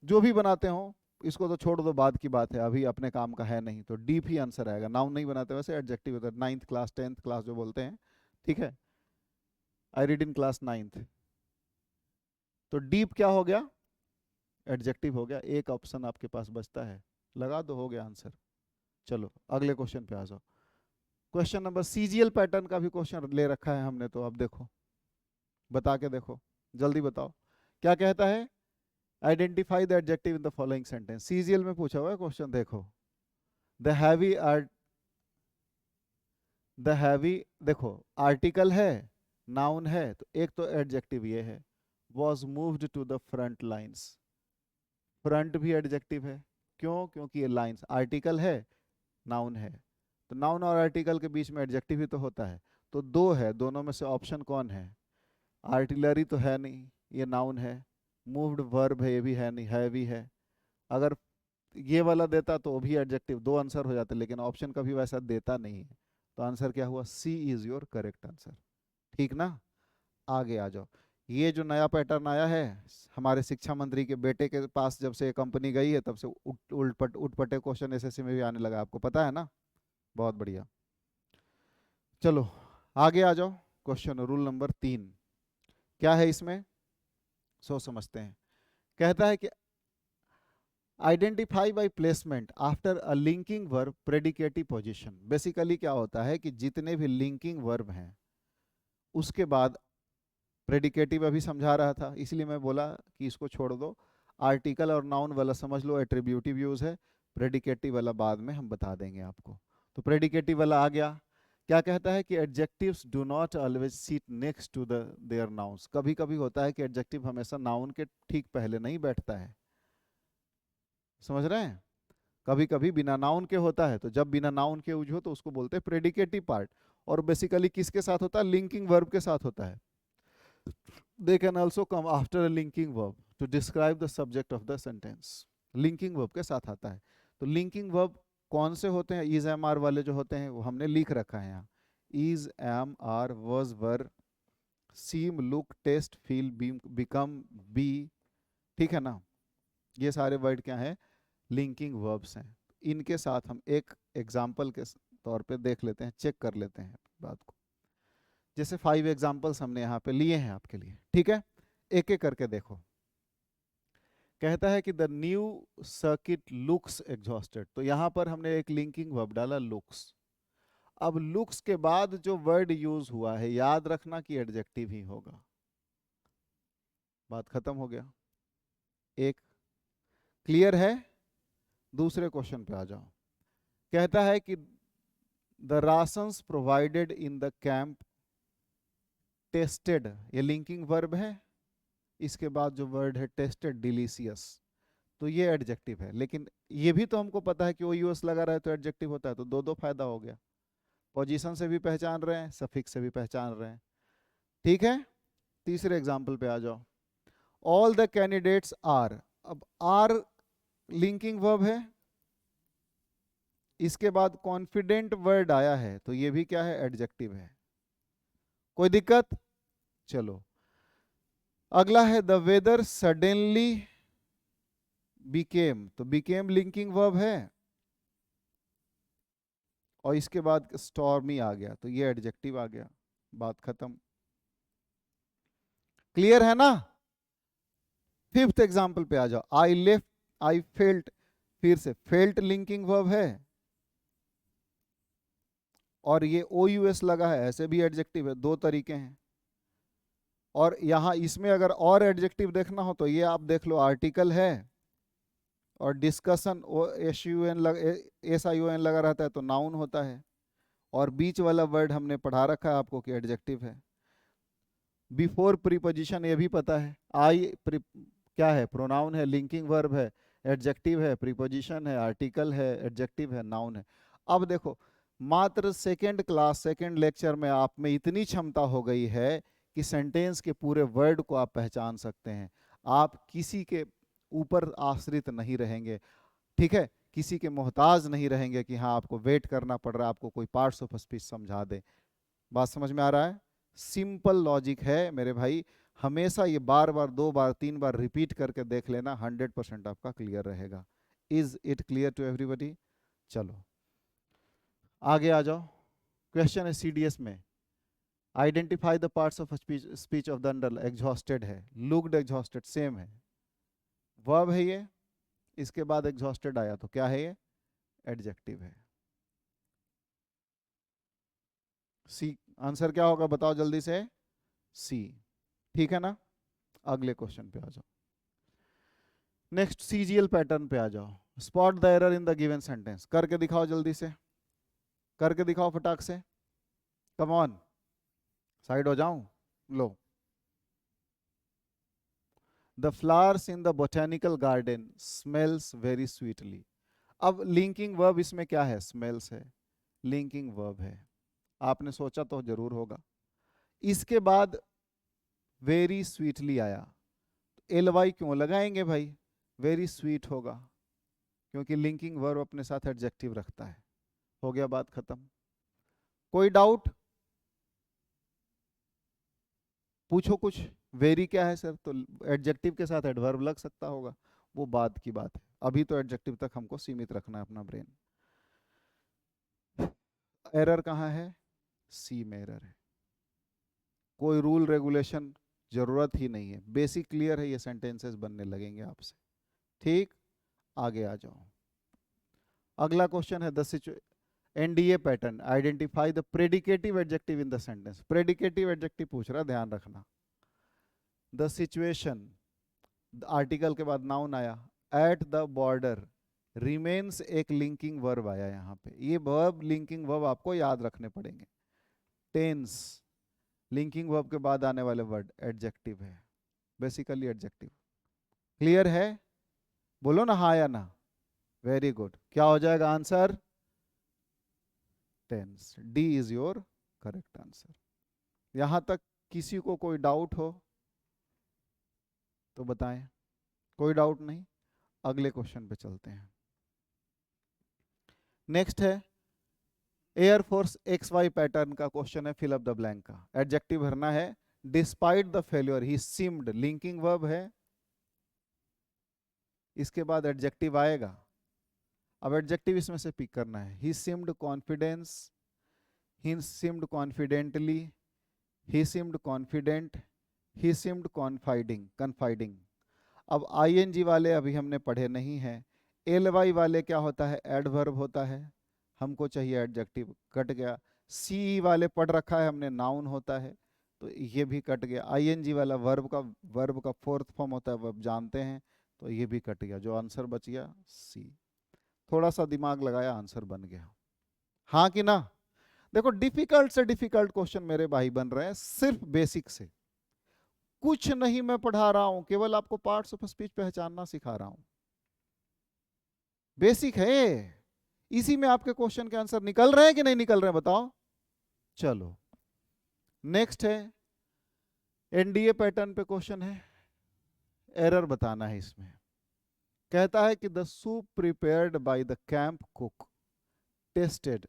जो भी बनाते हो इसको तो छोड़ दो, बाद की बात है, अभी अपने काम का है नहीं, तो डीप ही आंसर आएगा। नाउन नहीं बनाते, वैसे एडजेक्टिव होता है, 9th क्लास 10th क्लास जो बोलते हैं। ठीक है, I read in class 9th। तो डीप क्या हो गया? एडजेक्टिव हो गया। एक ऑप्शन आपके पास बचता है, लगा दो, हो गया आंसर। चलो अगले क्वेश्चन पे आ जाओ। क्वेश्चन नंबर, सीजीएल पैटर्न का भी क्वेश्चन ले रखा है हमने, तो अब देखो, बता के देखो, जल्दी बताओ क्या कहता है। Identify the adjective in the following sentence. CGL में पूछा हुआ है क्वेश्चन, देखो। The heavy art, the heavy, देखो आर्टिकल है, नाउन है, तो एक तो एडजेक्टिव ये है, was moved to the front lines. Front भी एडजेक्टिव है, क्यों? क्योंकि ये लाइन्स, आर्टिकल है, नाउन है, तो नाउन और आर्टिकल के बीच में एडजेक्टिव ही तो होता है। तो दो है, दोनों में से ऑप्शन कौन है? आर्टिलरी तो है नहीं, ये नाउन है। मूव्ड वर्ब है, ये भी है नहीं, है भी है। अगर ये वाला देता तो वो भी एडजेक्टिव, दो आंसर हो जाते, लेकिन ऑप्शन कभी वैसा देता नहीं है। तो आंसर क्या हुआ? सी इज योर करेक्ट आंसर। ठीक ना? आगे आ जाओ। ये जो नया पैटर्न आया है, हमारे शिक्षा मंत्री के बेटे के पास जब से ये कंपनी गई है, तब से उठपटे क्वेश्चन एसएससी में भी आने लगा, आपको पता है ना? बहुत बढ़िया। चलो आगे आ जाओ। क्वेश्चन रूल नंबर 3 क्या है इसमें, सोच समझते हैं। कहता है कि identify bye placement after a linking verb predicative position. Basically क्या होता है कि जितने भी लिंकिंग वर्ब हैं उसके बाद प्रेडिकेटिव, अभी समझा रहा था इसलिए मैं बोला कि इसको छोड़ दो। आर्टिकल और नाउन वाला समझ लो, एट्रीब्यूटिव यूज है। प्रेडिकेटिव वाला बाद में हम बता देंगे आपको। तो प्रेडिकेटिव वाला आ गया। क्या कहता है कि adjectives do not always sit next to the their nouns. कभी कभी होता है कि एडजेक्टिव हमेशा नाउन के ठीक पहले नहीं बैठता है। समझ रहे हैं? कभी कभी बिना नाउन के होता है, तो जब बिना नाउन के यूज हो तो उसको बोलते हैं प्रेडिकेटिव पार्ट। और बेसिकली किसके साथ होता है? लिंकिंग वर्ब के साथ होता है। They can also come after a linking verb to describe the subject of the sentence. Linking verb के साथ आता है। तो लिंकिंग वर्ब कौन से होते हैं? इज एम आर वाले जो होते हैं वो हमने लिख रखा है यहाँ। Is am are was were seem look taste feel become be. ठीक है ना? ये सारे वर्ड क्या हैं? लिंकिंग वर्ब्स हैं। इनके साथ हम एक एग्जाम्पल के तौर पे देख लेते हैं, चेक कर लेते हैं बात को। जैसे 5 एग्जाम्पल्स हमने यहाँ पे लिए हैं आपके लिए। ठीक है, एक एक करके देखो। कहता है कि the new circuit looks exhausted. तो यहाँ पर हमने एक लिंकिंग वर्ब डाला, लुक्स। अब लुक्स के बाद जो वर्ड यूज हुआ है, याद रखना कि एडजेक्टिव ही होगा। बात खत्म हो गया। एक क्लियर है? दूसरे क्वेश्चन पे आ जाओ। कहता है कि the rations provided in the camp tested. ये लिंकिंग वर्ब है, इसके बाद जो वर्ड है टेस्टेड, डिलीशियस, तो ये एडजेक्टिव है। लेकिन ये भी तो हमको पता है कि वो यूएस लगा रहा है तो एडजेक्टिव होता है। तो दो दो फायदा हो गया, पोजीशन से भी पहचान रहे हैं, सफिक्स से भी पहचान रहे हैं। ठीक है, तीसरे एग्जाम्पल पे आ जाओ। All the candidates are. अब आर लिंकिंग वर्ब है, इसके बाद कॉन्फिडेंट वर्ड आया है, तो ये भी क्या है? एडजेक्टिव है। कोई दिक्कत? चलो अगला है द वेदर सडनली बिकेम। तो बिकेम लिंकिंग वर्ब है, और इसके बाद स्टॉर्मी आ गया, तो ये एडजेक्टिव आ गया। बात खत्म। क्लियर है ना? फिफ्थ एग्जांपल पे आ जाओ। आई लेफ्ट, आई फेल्ट, फिर से फेल्ट लिंकिंग वर्ब है, और ये ओ यू एस लगा है, ऐसे भी एडजेक्टिव है। दो तरीके हैं। और यहां इसमें अगर और एडजेक्टिव देखना हो तो ये आप देख लो, आर्टिकल है और discussion S I O N लगा रहता है तो नाउन होता है, और बीच वाला वर्ड हमने पढ़ा रखा है आपको कि एडजेक्टिव है। बिफोर प्रीपोजिशन ये भी पता है। आई क्या है? प्रोनाउन है, लिंकिंग वर्ब है, एडजेक्टिव है, प्रीपोजिशन है, आर्टिकल है, एडजेक्टिव है, नाउन है। अब देखो, मात्र सेकेंड क्लास सेकेंड लेक्चर में आप में इतनी क्षमता हो गई है कि सेंटेंस के पूरे वर्ड को आप पहचान सकते हैं। आप किसी के ऊपर आश्रित नहीं रहेंगे, ठीक है? किसी के मोहताज नहीं रहेंगे कि हाँ आपको वेट करना पड़ रहा है, आपको कोई पार्ट्स ऑफ स्पीच समझा दे। बात समझ में आ रहा है? सिंपल लॉजिक है मेरे भाई। हमेशा ये बार बार, 2 बार, 3 बार रिपीट करके देख लेना, 100% आपका क्लियर रहेगा। Is it clear to everybody? चलो आगे आ जाओ। क्वेश्चन है सीडीएस में, identify the parts of speech of the under. Exhausted है, लुक्ड एग्जॉस्टेड, सेम है, वर्ब है ये, इसके बाद एग्जॉस्टेड आया तो क्या है ये? एडजेक्टिव है। सी आंसर क्या होगा बताओ जल्दी से? सी। ठीक है ना? अगले क्वेश्चन पे आ जाओ। नेक्स्ट सीजीएल पैटर्न पे आ जाओ। Spot the error in the given sentence, करके दिखाओ जल्दी से, करके दिखाओ फटाक से। कम ऑन, साइड हो जाऊं? लो। The flowers in the botanical garden smells very sweetly. अब लिंकिंग वर्ब इसमें क्या है? स्मेल्स है, लिंकिंग वर्ब है। आपने सोचा तो जरूर होगा। इसके बाद वेरी स्वीटली आया, एल वाई क्यों लगाएंगे भाई? वेरी स्वीट होगा, क्योंकि लिंकिंग वर्ब अपने साथ एडजेक्टिव रखता है। हो गया, बात खत्म। कोई डाउट? पूछो कुछ। वेरी क्या है सर? तो एडजेक्टिव के साथ एडवर्ब लग सकता होगा, वो बाद की बात है। अभी तो एडजेक्टिव तक हमको सीमित रखना है अपना ब्रेन। एरर कहाँ है? सी में एरर है। कोई रूल रेगुलेशन जरूरत ही नहीं है, बेसिक क्लियर है, ये सेंटेंसेस बनने लगेंगे आपसे। ठीक, आगे आ जाओ। अगला क्वेश्चन है NDA pattern, identify the predicative adjective in the sentence. Predicative adjective पूछ रहा, ध्यान रखना। द सिचुएशन, आर्टिकल के बाद नाउन आया, एट द बॉर्डर रिमेन्स एक लिंकिंग वर्ब आया यहाँ पे। ये वर्ब, लिंकिंग वर्ब आपको याद रखने पड़ेंगे। टेंस, लिंकिंग वर्ब के बाद आने वाले वर्ड एडजेक्टिव है, बेसिकली एडजेक्टिव। क्लियर है? बोलो ना हाँ या ना। Very good. क्या हो जाएगा answer? Tense. D is your correct answer. यहां तक किसी को कोई डाउट हो तो बताएं। कोई डाउट नहीं? अगले क्वेश्चन पे चलते हैं। नेक्स्ट है एयरफोर्स एक्स वाई पैटर्न का क्वेश्चन है, फिल अप द ब्लैंक का। एडजेक्टिव भरना है। Despite the failure he seemed, linking verb है, इसके बाद एडजेक्टिव आएगा। अब एडजेक्टिव इसमें से पिक करना है। ही सीम्ड कॉन्फिडेंस, ही सीम्ड कॉन्फिडेंटली, ही सीम्ड कॉन्फिडेंट, ही सीम्ड कॉन्फाइडिंग, कन्फाइडिंग। अब आईएनजी वाले अभी हमने पढ़े नहीं हैं। एल वाई वाले क्या होता है? एडवर्ब होता है, हमको चाहिए एडजेक्टिव, कट गया। सी वाले पढ़ रखा है हमने, नाउन होता है, तो ये भी कट गया। आईएनजी वाला वर्ब का फोर्थ फॉर्म होता है, वर्ब जानते हैं, तो ये भी कट गया। जो आंसर बच गया सी। थोड़ा सा दिमाग लगाया, आंसर बन गया। हाँ कि ना? देखो, डिफिकल्ट से डिफिकल्ट क्वेश्चन मेरे भाई बन रहे हैं सिर्फ बेसिक से। कुछ नहीं मैं पढ़ा रहा हूं, केवल आपको पार्ट्स ऑफ स्पीच पहचानना सिखा रहा हूं। बेसिक है, इसी में आपके क्वेश्चन के आंसर निकल रहे हैं कि नहीं निकल रहे हैं बताओ। चलो नेक्स्ट है एनडीए पैटर्न पे क्वेश्चन है, एरर बताना है इसमें। कहता है कि the soup prepared by the camp cook tested.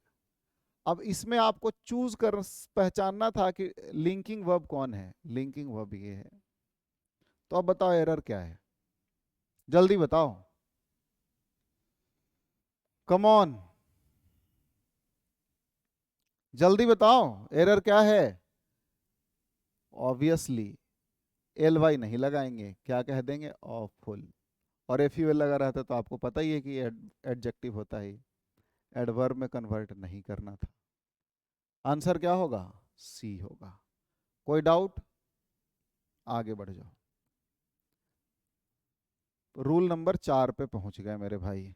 अब इसमें आपको चूज कर पहचानना था कि लिंकिंग वर्ब कौन है। लिंकिंग वर्ब ये है, तो अब बताओ एरर क्या है, जल्दी बताओ। कम ऑन, जल्दी बताओ, एरर क्या है? ऑब्वियसली एल वाई नहीं लगाएंगे, क्या कह देंगे? ऑफुल। और एफ यू एल लगा रहता तो आपको पता ही है कि एडजेक्टिव होता है, एडवर्ब में कन्वर्ट नहीं करना था। आंसर क्या होगा? सी होगा। कोई डाउट? आगे बढ़ जाओ। रूल नंबर 4 पे पहुंच गए मेरे भाई।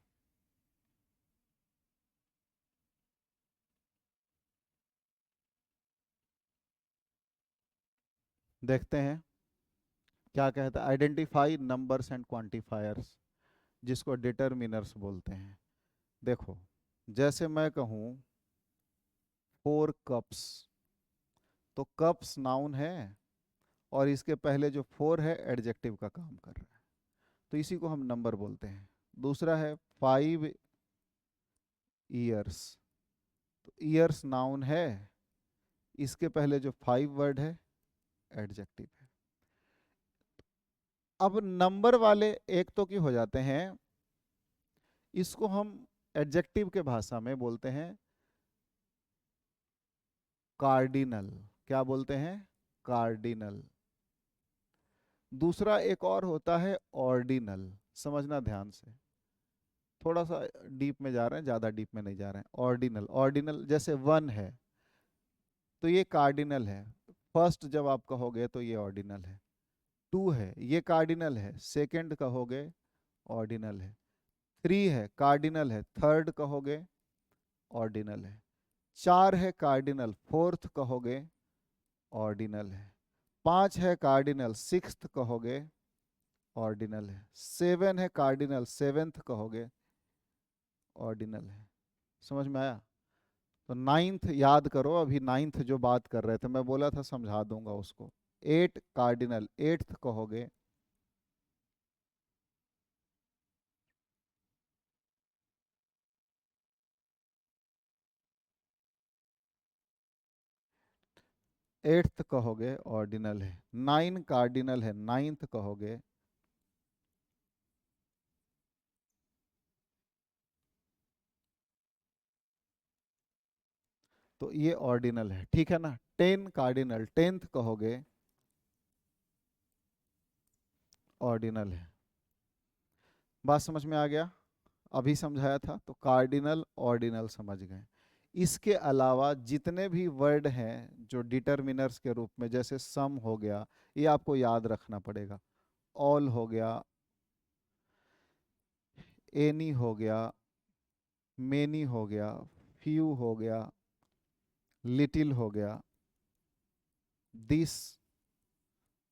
देखते हैं। क्या कहता है? आइडेंटिफाई नंबर्स एंड क्वांटिफायर्स, जिसको डिटरमिनर्स बोलते हैं। देखो, जैसे मैं कहूँ 4 कप्स, तो कप्स नाउन है और इसके पहले जो 4 है एडजेक्टिव का काम कर रहा है, तो इसी को हम नंबर बोलते हैं। दूसरा है 5 ईयर्स, तो ईयर्स नाउन है, इसके पहले जो 5 वर्ड है एडजेक्टिव है। अब नंबर वाले एक तो की हो जाते हैं, इसको हम एडजेक्टिव के भाषा में बोलते हैं कार्डिनल। क्या बोलते हैं? कार्डिनल। दूसरा एक और होता है ऑर्डिनल, समझना ध्यान से, थोड़ा सा डीप में जा रहे हैं, ज्यादा डीप में नहीं जा रहे हैं। ऑर्डिनल, ऑर्डिनल जैसे 1 है तो ये कार्डिनल है, फर्स्ट जब आप कहोगे तो ये ऑर्डिनल है। 2 है, ये कार्डिनल है, सेकंड कहोगे ऑर्डिनल है। 3 है, कार्डिनल है, थर्ड कहोगे ऑर्डिनल है। 4 है कार्डिनल, फोर्थ कहोगे ऑर्डिनल है। 5 है कार्डिनल, सिक्स्थ कहोगे ऑर्डिनल है। 7 है कार्डिनल, सेवेंथ कहोगे ऑर्डिनल है। समझ में आया? तो नाइन्थ याद करो, अभी नाइन्थ जो बात कर रहे थे मैं बोला था समझा दूंगा उसको। 8 कार्डिनल, एट्थ कहोगे एट्थ कहोगे ऑर्डिनल है। 9 कार्डिनल है, नाइन्थ कहोगे तो ये ऑर्डिनल है, ठीक है ना। 10 कार्डिनल, टेंथ कहोगे ऑर्डिनल है। बात समझ में आ गया? अभी समझाया था, तो कार्डिनल ऑर्डिनल समझ गए। इसके अलावा जितने भी वर्ड हैं जो डिटरमिनर्स के रूप में, जैसे सम हो गया, ये आपको याद रखना पड़ेगा। ऑल हो गया, एनी हो गया, मेनी हो गया, फ्यू हो गया, लिटिल हो गया, this,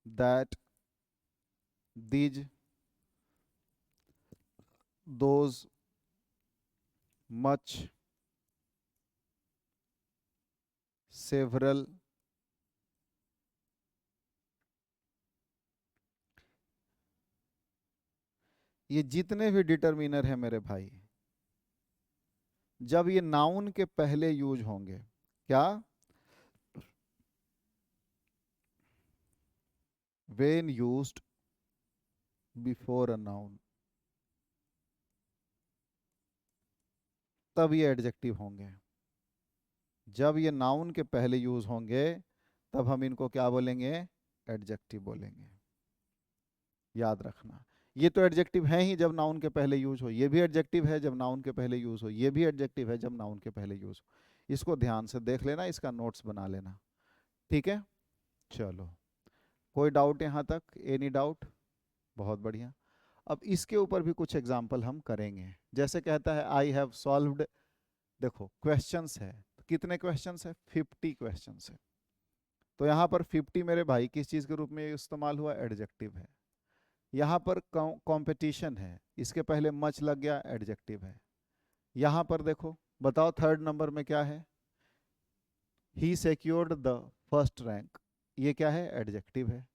that, these, those, much, several, ये जितने भी डिटरमिनर हैं मेरे भाई, जब ये नाउन के पहले यूज होंगे, क्या? when used before a noun, तब ये एडजेक्टिव होंगे। जब ये नाउन के पहले यूज होंगे तब हम इनको क्या बोलेंगे? एडजेक्टिव बोलेंगे। याद रखना, ये तो एडजेक्टिव है ही जब नाउन के पहले यूज हो, ये भी एडजेक्टिव है जब नाउन के पहले यूज हो, ये भी एडजेक्टिव है जब नाउन के पहले यूज हो। इसको ध्यान से देख लेना, इसका नोट्स बना लेना, ठीक है? चलो, कोई डाउट यहाँ तक? Any doubt? बहुत बढ़िया। अब इसके ऊपर भी कुछ एग्जाम्पल हम करेंगे। जैसे कहता है आई हैव सॉल्व्ड, देखो क्वेश्चंस है, तो कितने क्वेश्चंस है? 50 क्वेश्चंस है। तो यहाँ पर 50 मेरे भाई किस चीज़ के रूप में इस्तेमाल हुआ? एडजेक्टिव है। यहाँ पर कंपटीशन है, इसके पहले मच लग गया, एडजेक्टिव है। यहाँ पर देखो, बताओ थर्ड नंबर में क्या है? ही सिक्योर्ड द फर्स्ट रैंक, ये क्या है? एडजेक्टिव है।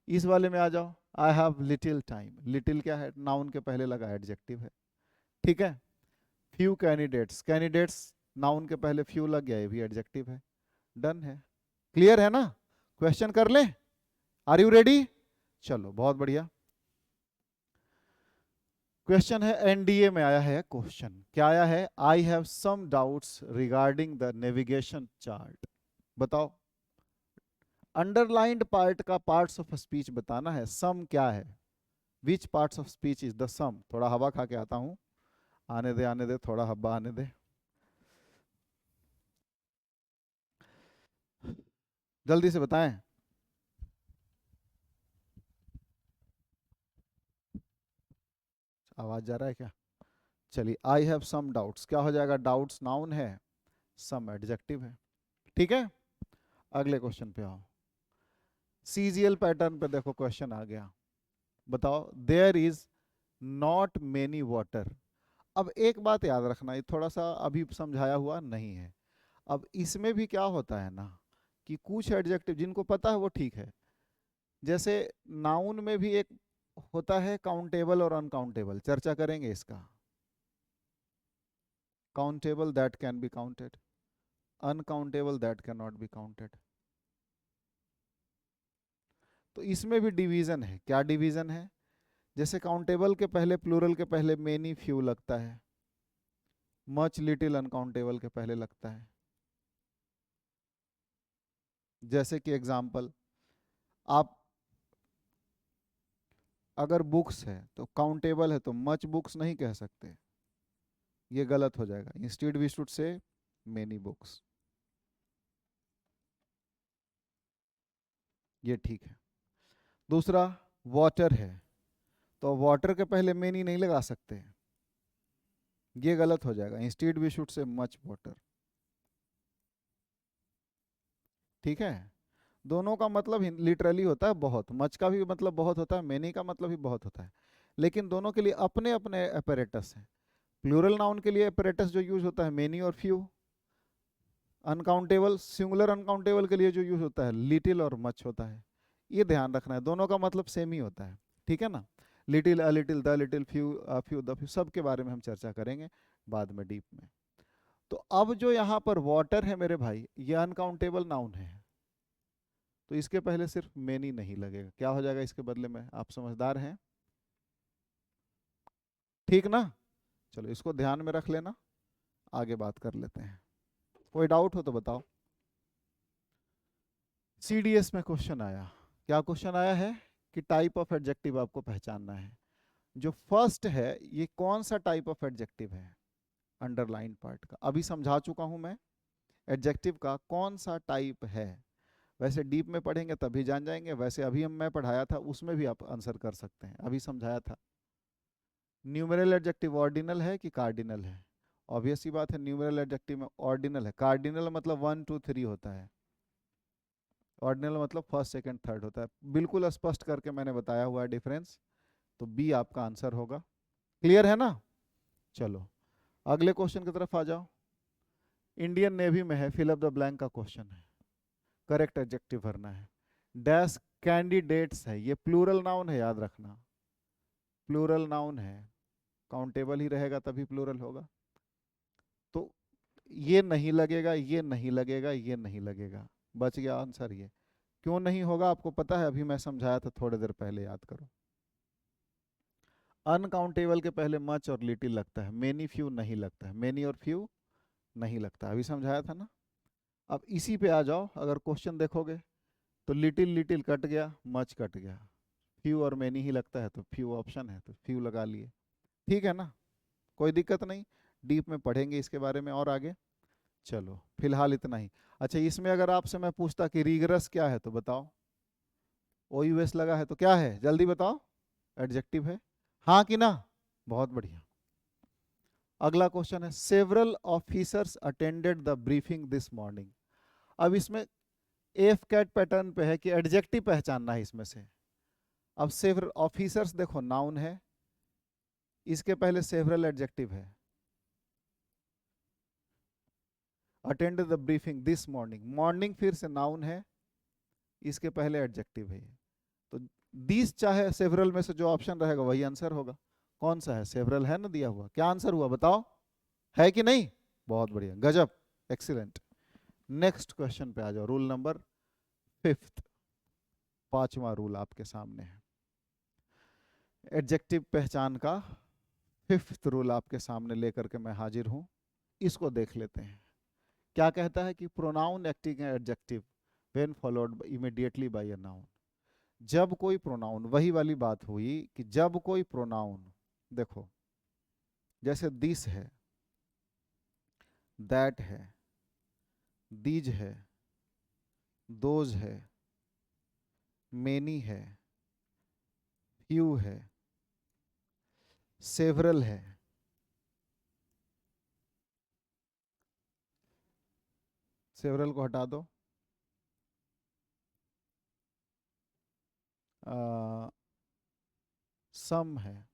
इस वाले में आ जाओ, I have little time, little क्या है? नाउन के पहले लगा, एडजेक्टिव है, ठीक है। फ्यू कैंडिडेट्स, कैंडिडेट्स नाउन के पहले फ्यू लग गया, ये भी एडजेक्टिव है। डन है, क्लियर है ना? क्वेश्चन कर ले, आर यू रेडी? चलो बहुत बढ़िया। क्वेश्चन है, एनडीए में आया है क्वेश्चन, क्या आया है? I have some doubts regarding the navigation chart. बताओ, अंडरलाइंड पार्ट का पार्ट्स ऑफ स्पीच बताना है। सम क्या है? Which parts of speech is the some? थोड़ा हवा खा के आता हूं, आने दे, थोड़ा हवा आने दे, जल्दी से बताएं। आवाज जा रहा है क्या? चलिए, आई हैव सम डाउट्स क्या हो जाएगा? डाउट्स नाउन है, सम एडजेक्टिव है, ठीक है। अगले क्वेश्चन पे आओ। सीजीएल पैटर्न पे देखो क्वेश्चन आ गया, बताओ there is not many water. अब एक बात याद रखना, ये थोड़ा सा अभी समझाया हुआ नहीं है। अब इसमें भी क्या होता है ना कि कुछ एडजेक्टिव जिनको पता है वो ठीक है, जैसे नाउन में भी एक होता है काउंटेबल और अनकाउंटेबल, चर्चा करेंगे इसका। Countable that can be counted, uncountable that can not be counted. तो इसमें भी डिवीजन है। क्या डिवीजन है? जैसे काउंटेबल के पहले, प्लूरल के पहले मेनी फ्यू लगता है, मच लिटिल अनकाउंटेबल के पहले लगता है। जैसे कि एग्जाम्पल, आप अगर बुक्स है तो काउंटेबल है तो मच बुक्स नहीं कह सकते, ये गलत हो जाएगा। Instead we should say many books, ये ठीक है। दूसरा, वाटर है तो वाटर के पहले मेनी नहीं लगा सकते, ये गलत हो जाएगा। Instead we should say much water, ठीक है। दोनों का मतलब लिटरली होता है बहुत, मच का भी मतलब बहुत होता है, मेनी का मतलब भी बहुत होता है, लेकिन दोनों के लिए अपने अपने अपैरेटस हैं। प्लूरल नाउन के लिए अपैरेटस जो यूज होता है मेनी और फ्यू, अनकाउंटेबल सिंगुलर अनकाउंटेबल के लिए जो यूज होता है लिटिल और मच होता है। ये ध्यान रखना है, दोनों का मतलब सेम ही होता है, ठीक है ना। Little, a little, the little, few, a few, the few, सब के बारे में हम चर्चा करेंगे बाद में डीप में। तो अब जो यहाँ पर वाटर है मेरे भाई, ये अनकाउंटेबल नाउन है, तो इसके पहले सिर्फ मेनी नहीं लगेगा। क्या हो जाएगा इसके बदले में? आप समझदार हैं, ठीक ना। चलो इसको ध्यान में रख लेना, आगे बात कर लेते हैं। कोई डाउट हो तो बताओ। सीडीएस में क्वेश्चन आया, क्या क्वेश्चन आया है कि टाइप ऑफ एडजेक्टिव आपको पहचानना है। जो फर्स्ट है ये कौन सा टाइप ऑफ एडजेक्टिव है, अंडरलाइन पार्ट का अभी समझा चुका हूं मैं, एडजेक्टिव का कौन सा टाइप है। वैसे डीप में पढ़ेंगे तभी जान जाएंगे, वैसे अभी हम मैं पढ़ाया था उसमें भी आप आंसर कर सकते हैं, अभी समझाया था। न्यूमेरल एडजेक्टिव ऑर्डिनल है कि कार्डिनल है? ऑब्वियस सी बात है, न्यूमेरल एडजेक्टिव में ऑर्डिनल है। कार्डिनल मतलब 1 2 3 होता है, ऑर्डिनल मतलब फर्स्ट सेकंड थर्ड होता है। बिल्कुल स्पष्ट करके मैंने बताया हुआ है डिफरेंस, तो बी आपका आंसर होगा। क्लियर है ना। चलो अगले क्वेश्चन की तरफ आ जाओ। इंडियन नेवी में है, फिल अप द ब्लैंक का क्वेश्चन है, करेक्ट एडजेक्टिव भरना है। डैश कैंडिडेट्स है, ये प्लूरल नाउन है, याद रखना प्लूरल नाउन है, काउंटेबल ही रहेगा तभी प्लूरल होगा। तो ये नहीं लगेगा, ये नहीं लगेगा, ये नहीं लगेगा, बच गया आंसर ये। क्यों नहीं होगा आपको पता है, अभी मैं समझाया था थोड़ी देर पहले, याद करो। अनकाउंटेबल के पहले मच और लिटिल लगता है, मेनी फ्यू नहीं लगता है, मेनी और फ्यू नहीं लगता, अभी समझाया था ना। अब इसी पे आ जाओ, अगर क्वेश्चन देखोगे तो लिटिल लिटिल कट गया, मच कट गया, फ्यू और मेनी ही लगता है तो फ्यू ऑप्शन है तो फ्यू लगा लिए, ठीक है ना। कोई दिक्कत नहीं, डीप में पढ़ेंगे इसके बारे में और आगे। चलो फिलहाल इतना ही। अच्छा इसमें अगर आपसे मैं पूछता कि रिगरस क्या है तो बताओ, ओ यू एस लगा है तो क्या है, जल्दी बताओ। एडजेक्टिव है, हाँ कि ना। बहुत बढ़िया। अगला क्वेश्चन है, several officers attended the briefing this morning. अब इसमें एफ कैट पैटर्न पे है कि एडजेक्टिव पहचानना है इसमें से। अब सेवरल ऑफिसर्स देखो नाउन है, इसके पहले सेवरल एडजेक्टिव है, attend the briefing this morning, morning फिर से नाउन है, इसके पहले एडजेक्टिव है। तो दिस चाहे सेवरल में से जो ऑप्शन रहेगा वही आंसर होगा। कौन सा है? सेवरल है ना दिया हुआ, क्या आंसर हुआ बताओ, है कि नहीं? बहुत बढ़िया, गजब, एक्सीलेंट। नेक्स्ट क्वेश्चन पे आ जाओ, रूल नंबर फिफ्थ, पांचवा रूल आपके सामने है, एडजेक्टिव पहचान का फिफ्थ रूल आपके सामने लेकर के मैं हाजिर हूं। इसको देख लेते हैं। क्या कहता है कि pronoun acting adjective when followed immediately by a noun. जब कोई प्रोनाउन, वही वाली बात हुई कि जब कोई प्रोनाउन, देखो जैसे दिस है, दैट है, दीज है, दोज है, मेनी है, फ्यू है, सेवरल है, सेवरल को हटा दो, सम है,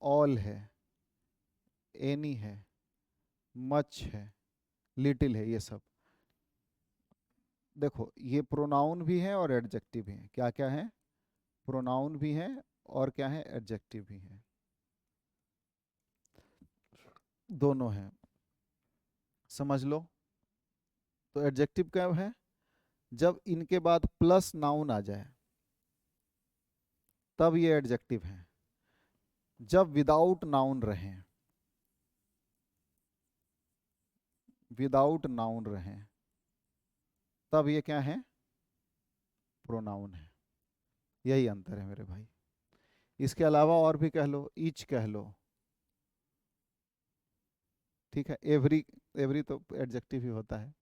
ऑल है, एनी है, मच है, लिटिल है, ये सब देखो ये प्रोनाउन भी है और एडजेक्टिव भी है। क्या क्या है? प्रोनाउन भी है और क्या है? एडजेक्टिव भी है, दोनों है। समझ लो। तो एडजेक्टिव क्या है? जब इनके बाद प्लस नाउन आ जाए तब ये एडजेक्टिव है। जब विदाउट नाउन रहे, विदाउट नाउन रहे तब ये क्या है? प्रोनाउन है। यही अंतर है मेरे भाई। इसके अलावा और भी कह लो, ईच कह लो, ठीक है। एवरी, एवरी तो एडजेक्टिव ही होता है,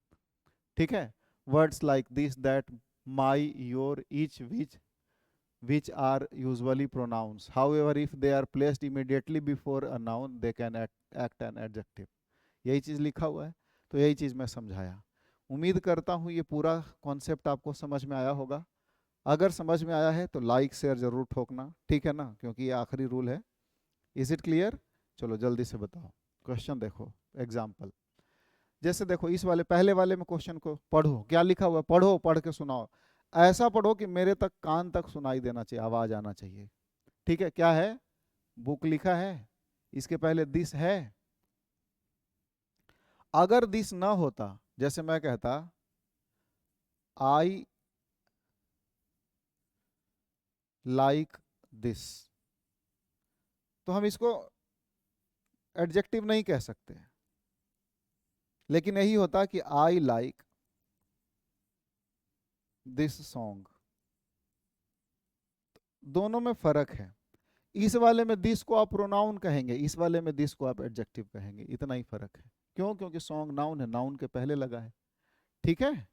ठीक है। Words like this, that, my, your, each, which are usually pronouns. However, if they are placed immediately before a noun, they can act an adjective. यही चीज़ लिखा हुआ है, तो यही चीज़ मैं समझाया। उम्मीद करता हूँ ये पूरा कॉन्सेप्ट आपको समझ में आया होगा। अगर समझ में आया है तो लाइक शेयर जरूर ठोकना, ठीक है ना, क्योंकि ये आखिरी रूल है। Is it clear? चलो जल्दी से बताओ। क्वेश्चन देखो, एग्जाम्पल। जैसे देखो इस वाले पहले वाले में क्वेश्चन को पढ़ो, क्या लिखा हुआ है, पढ़ो, पढ़ के सुनाओ। ऐसा पढ़ो कि मेरे तक कान तक सुनाई देना चाहिए, आवाज आना चाहिए, ठीक है। क्या है? बुक लिखा है, इसके पहले दिस है। अगर दिस ना होता, जैसे मैं कहता आई लाइक दिस, तो हम इसको एडजेक्टिव नहीं कह सकते। लेकिन यही होता कि आई लाइक दिस सॉन्ग। दोनों में फर्क है। इस वाले में दिस को आप प्रोनाउन कहेंगे, इस वाले में दिस को आप एडजेक्टिव कहेंगे, इतना ही फर्क है। क्यों? क्योंकि सॉन्ग नाउन है, नाउन के पहले लगा है, ठीक है।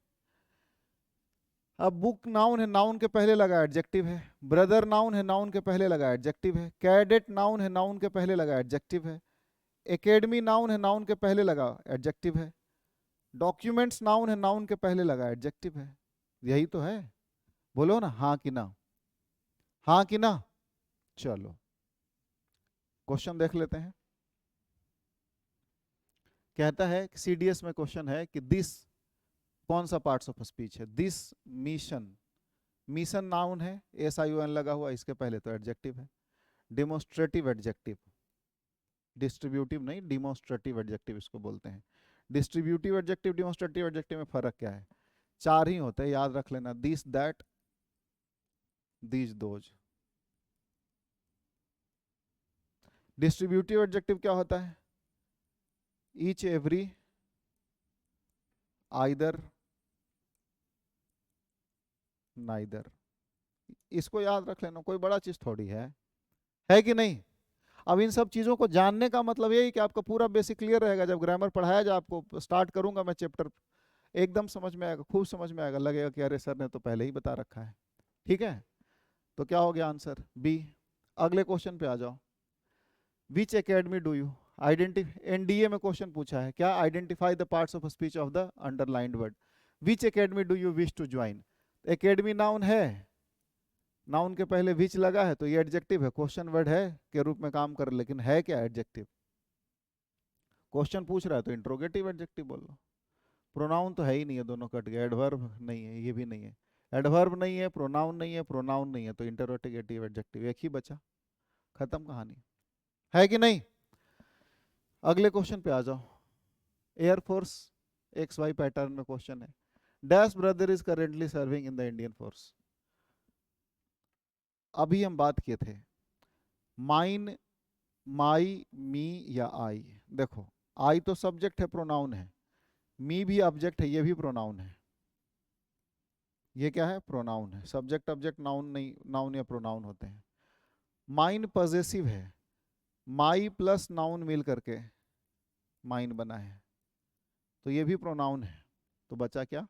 अब बुक नाउन है, नाउन के पहले लगा एडजेक्टिव है। ब्रदर नाउन है, नाउन के पहले लगा एडजेक्टिव है। कैडेट नाउन है, नाउन के पहले लगा एडजेक्टिव है। एकेडमी नाउन है, नाउन के पहले लगा एडजेक्टिव है। डॉक्यूमेंट्स नाउन है, नाउन के पहले लगा एडजेक्टिव है। यही तो है। बोलो ना हाँ कि ना, हाँ कि ना। चलो क्वेश्चन देख लेते हैं। कहता है कि सीडीएस में क्वेश्चन है कि दिस कौन सा पार्ट्स ऑफ स्पीच है? दिस मिशन, मिशन नाउन है, एस आई ओ एन लगा हुआ, इसके पहले तो एडजेक्टिव है। डिमोन्स्ट्रेटिव एडजेक्टिव, डिस्ट्रीब्यूटिव नहीं, डिमोन्स्ट्रेटिव एडजेक्टिव इसको बोलते हैं। डिस्ट्रीब्यूटिव एडजेक्टिव, डिमोन्स्ट्रेटिव एडजेक्टिव में फर्क क्या है? चार ही होते हैं, याद रख लेना। This, that, these, those. Distributive adjective क्या होता है? Each, every, either, neither. इसको याद रख लेना, कोई बड़ा चीज थोड़ी है कि नहीं। अब इन सब चीजों को जानने का मतलब यही कि आपका पूरा बेसिक क्लियर रहेगा। जब ग्रामर पढ़ाया जाए, आपको स्टार्ट करूंगा मैं चैप्टर, एकदम समझ में आएगा, खूब समझ में आएगा, लगेगा कि अरे सर ने तो पहले ही बता रखा है, ठीक है। तो क्या हो गया आंसर? बी। अगले क्वेश्चन पे आ जाओ। Which academy do you identify, NDA में क्वेश्चन पूछा है क्या? Identify the parts of speech of the underlined word. Which academy do you wish to join. Academy noun है, नाउन के पहले विच लगा है, तो ये एडजेक्टिव है, क्वेश्चन वर्ड है के रूप में काम कर, लेकिन है क्या? एडजेक्टिव। क्वेश्चन पूछ रहा है तो इंट्रोगेटिव एडजेक्टिव बोल लो। प्रोनाउन तो है ही नहीं है, दोनों कट गए। एडवर्ब नहीं है, ये भी नहीं है। एडवर्ब नहीं है, प्रोनाउन नहीं है, प्रोनाउन नहीं है, तो इंटरोगेटिव एडजेक्टिव एक ही बचा, खत्म कहानी, है कि नहीं। अगले क्वेश्चन पे आ जाओ। एयरफोर्स एक्स वाई पैटर्न में क्वेश्चन है। Dash brother is currently serving in the Indian force. अभी हम बात किए थे माइन, माई, मी या आई। देखो आई तो सब्जेक्ट है, प्रोनाउन है। मी भी ऑब्जेक्ट है, ये भी प्रोनाउन है। ये क्या है? प्रोनाउन है। सब्जेक्ट ऑब्जेक्ट नाउन नहीं, नाउन या प्रोनाउन होते हैं। माइन पॉजेसिव है, माई प्लस नाउन मिल करके माइन बना है, तो ये भी प्रोनाउन है। तो बचा क्या?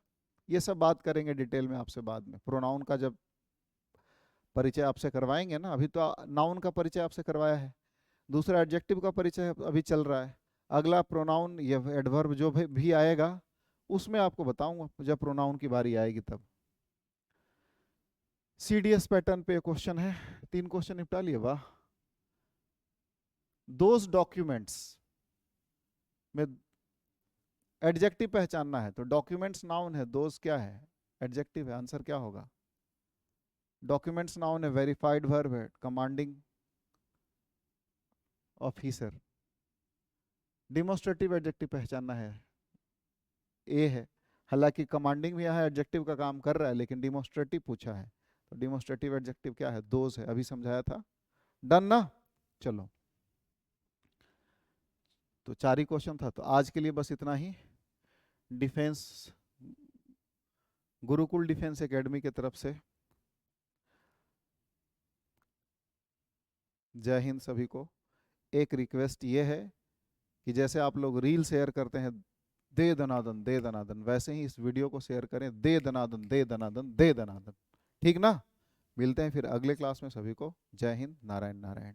ये सब बात करेंगे डिटेल में आपसे बाद में, प्रोनाउन का जब परिचय आपसे करवाएंगे ना। अभी तो नाउन का परिचय आपसे करवाया है, दूसरा एडजेक्टिव का परिचय अभी चल रहा है। अगला प्रोनाउन या एडवर्ब जो भी आएगा उसमें आपको बताऊंगा, जब प्रोनाउन की बारी आएगी तब। CDS पैटर्न पे क्वेश्चन है, 3 क्वेश्चन निपटा लिए। वाह। दोज डॉक्यूमेंट्स में एडजेक्टिव पहचानना है, तो डॉक्यूमेंट्स नाउन है, दोज क्या है, एडजेक्टिव है। आंसर क्या होगा? डॉक्यूमेंट्स नाउन है, वेरीफाइड वर्ब है, कमांडिंग ऑफिसर। डिमोस्ट्रेटिव एडजेक्टिव पहचानना है, ए है। हालांकि कमांडिंग भी यहाँ एडजेक्टिव का काम कर रहा है, लेकिन डिमोस्ट्रेटिव पूछा है, तो डिमोस्ट्रेटिव एडजेक्टिव क्या है? दोज है, अभी समझाया था। डन ना? चलो, तो 4 ही क्वेश्चन था, तो आज के लिए बस इतना ही। डिफेंस, गुरुकुल डिफेंस एकेडमी की तरफ से जय हिंद सभी को। एक रिक्वेस्ट ये है कि जैसे आप लोग रील शेयर करते हैं दे दनादन दे दनादन, वैसे ही इस वीडियो को शेयर करें दे दनादन दे दनादन दे दनादन। ठीक ना? मिलते हैं फिर अगले क्लास में। सभी को जय हिंद, नारायण नारायण।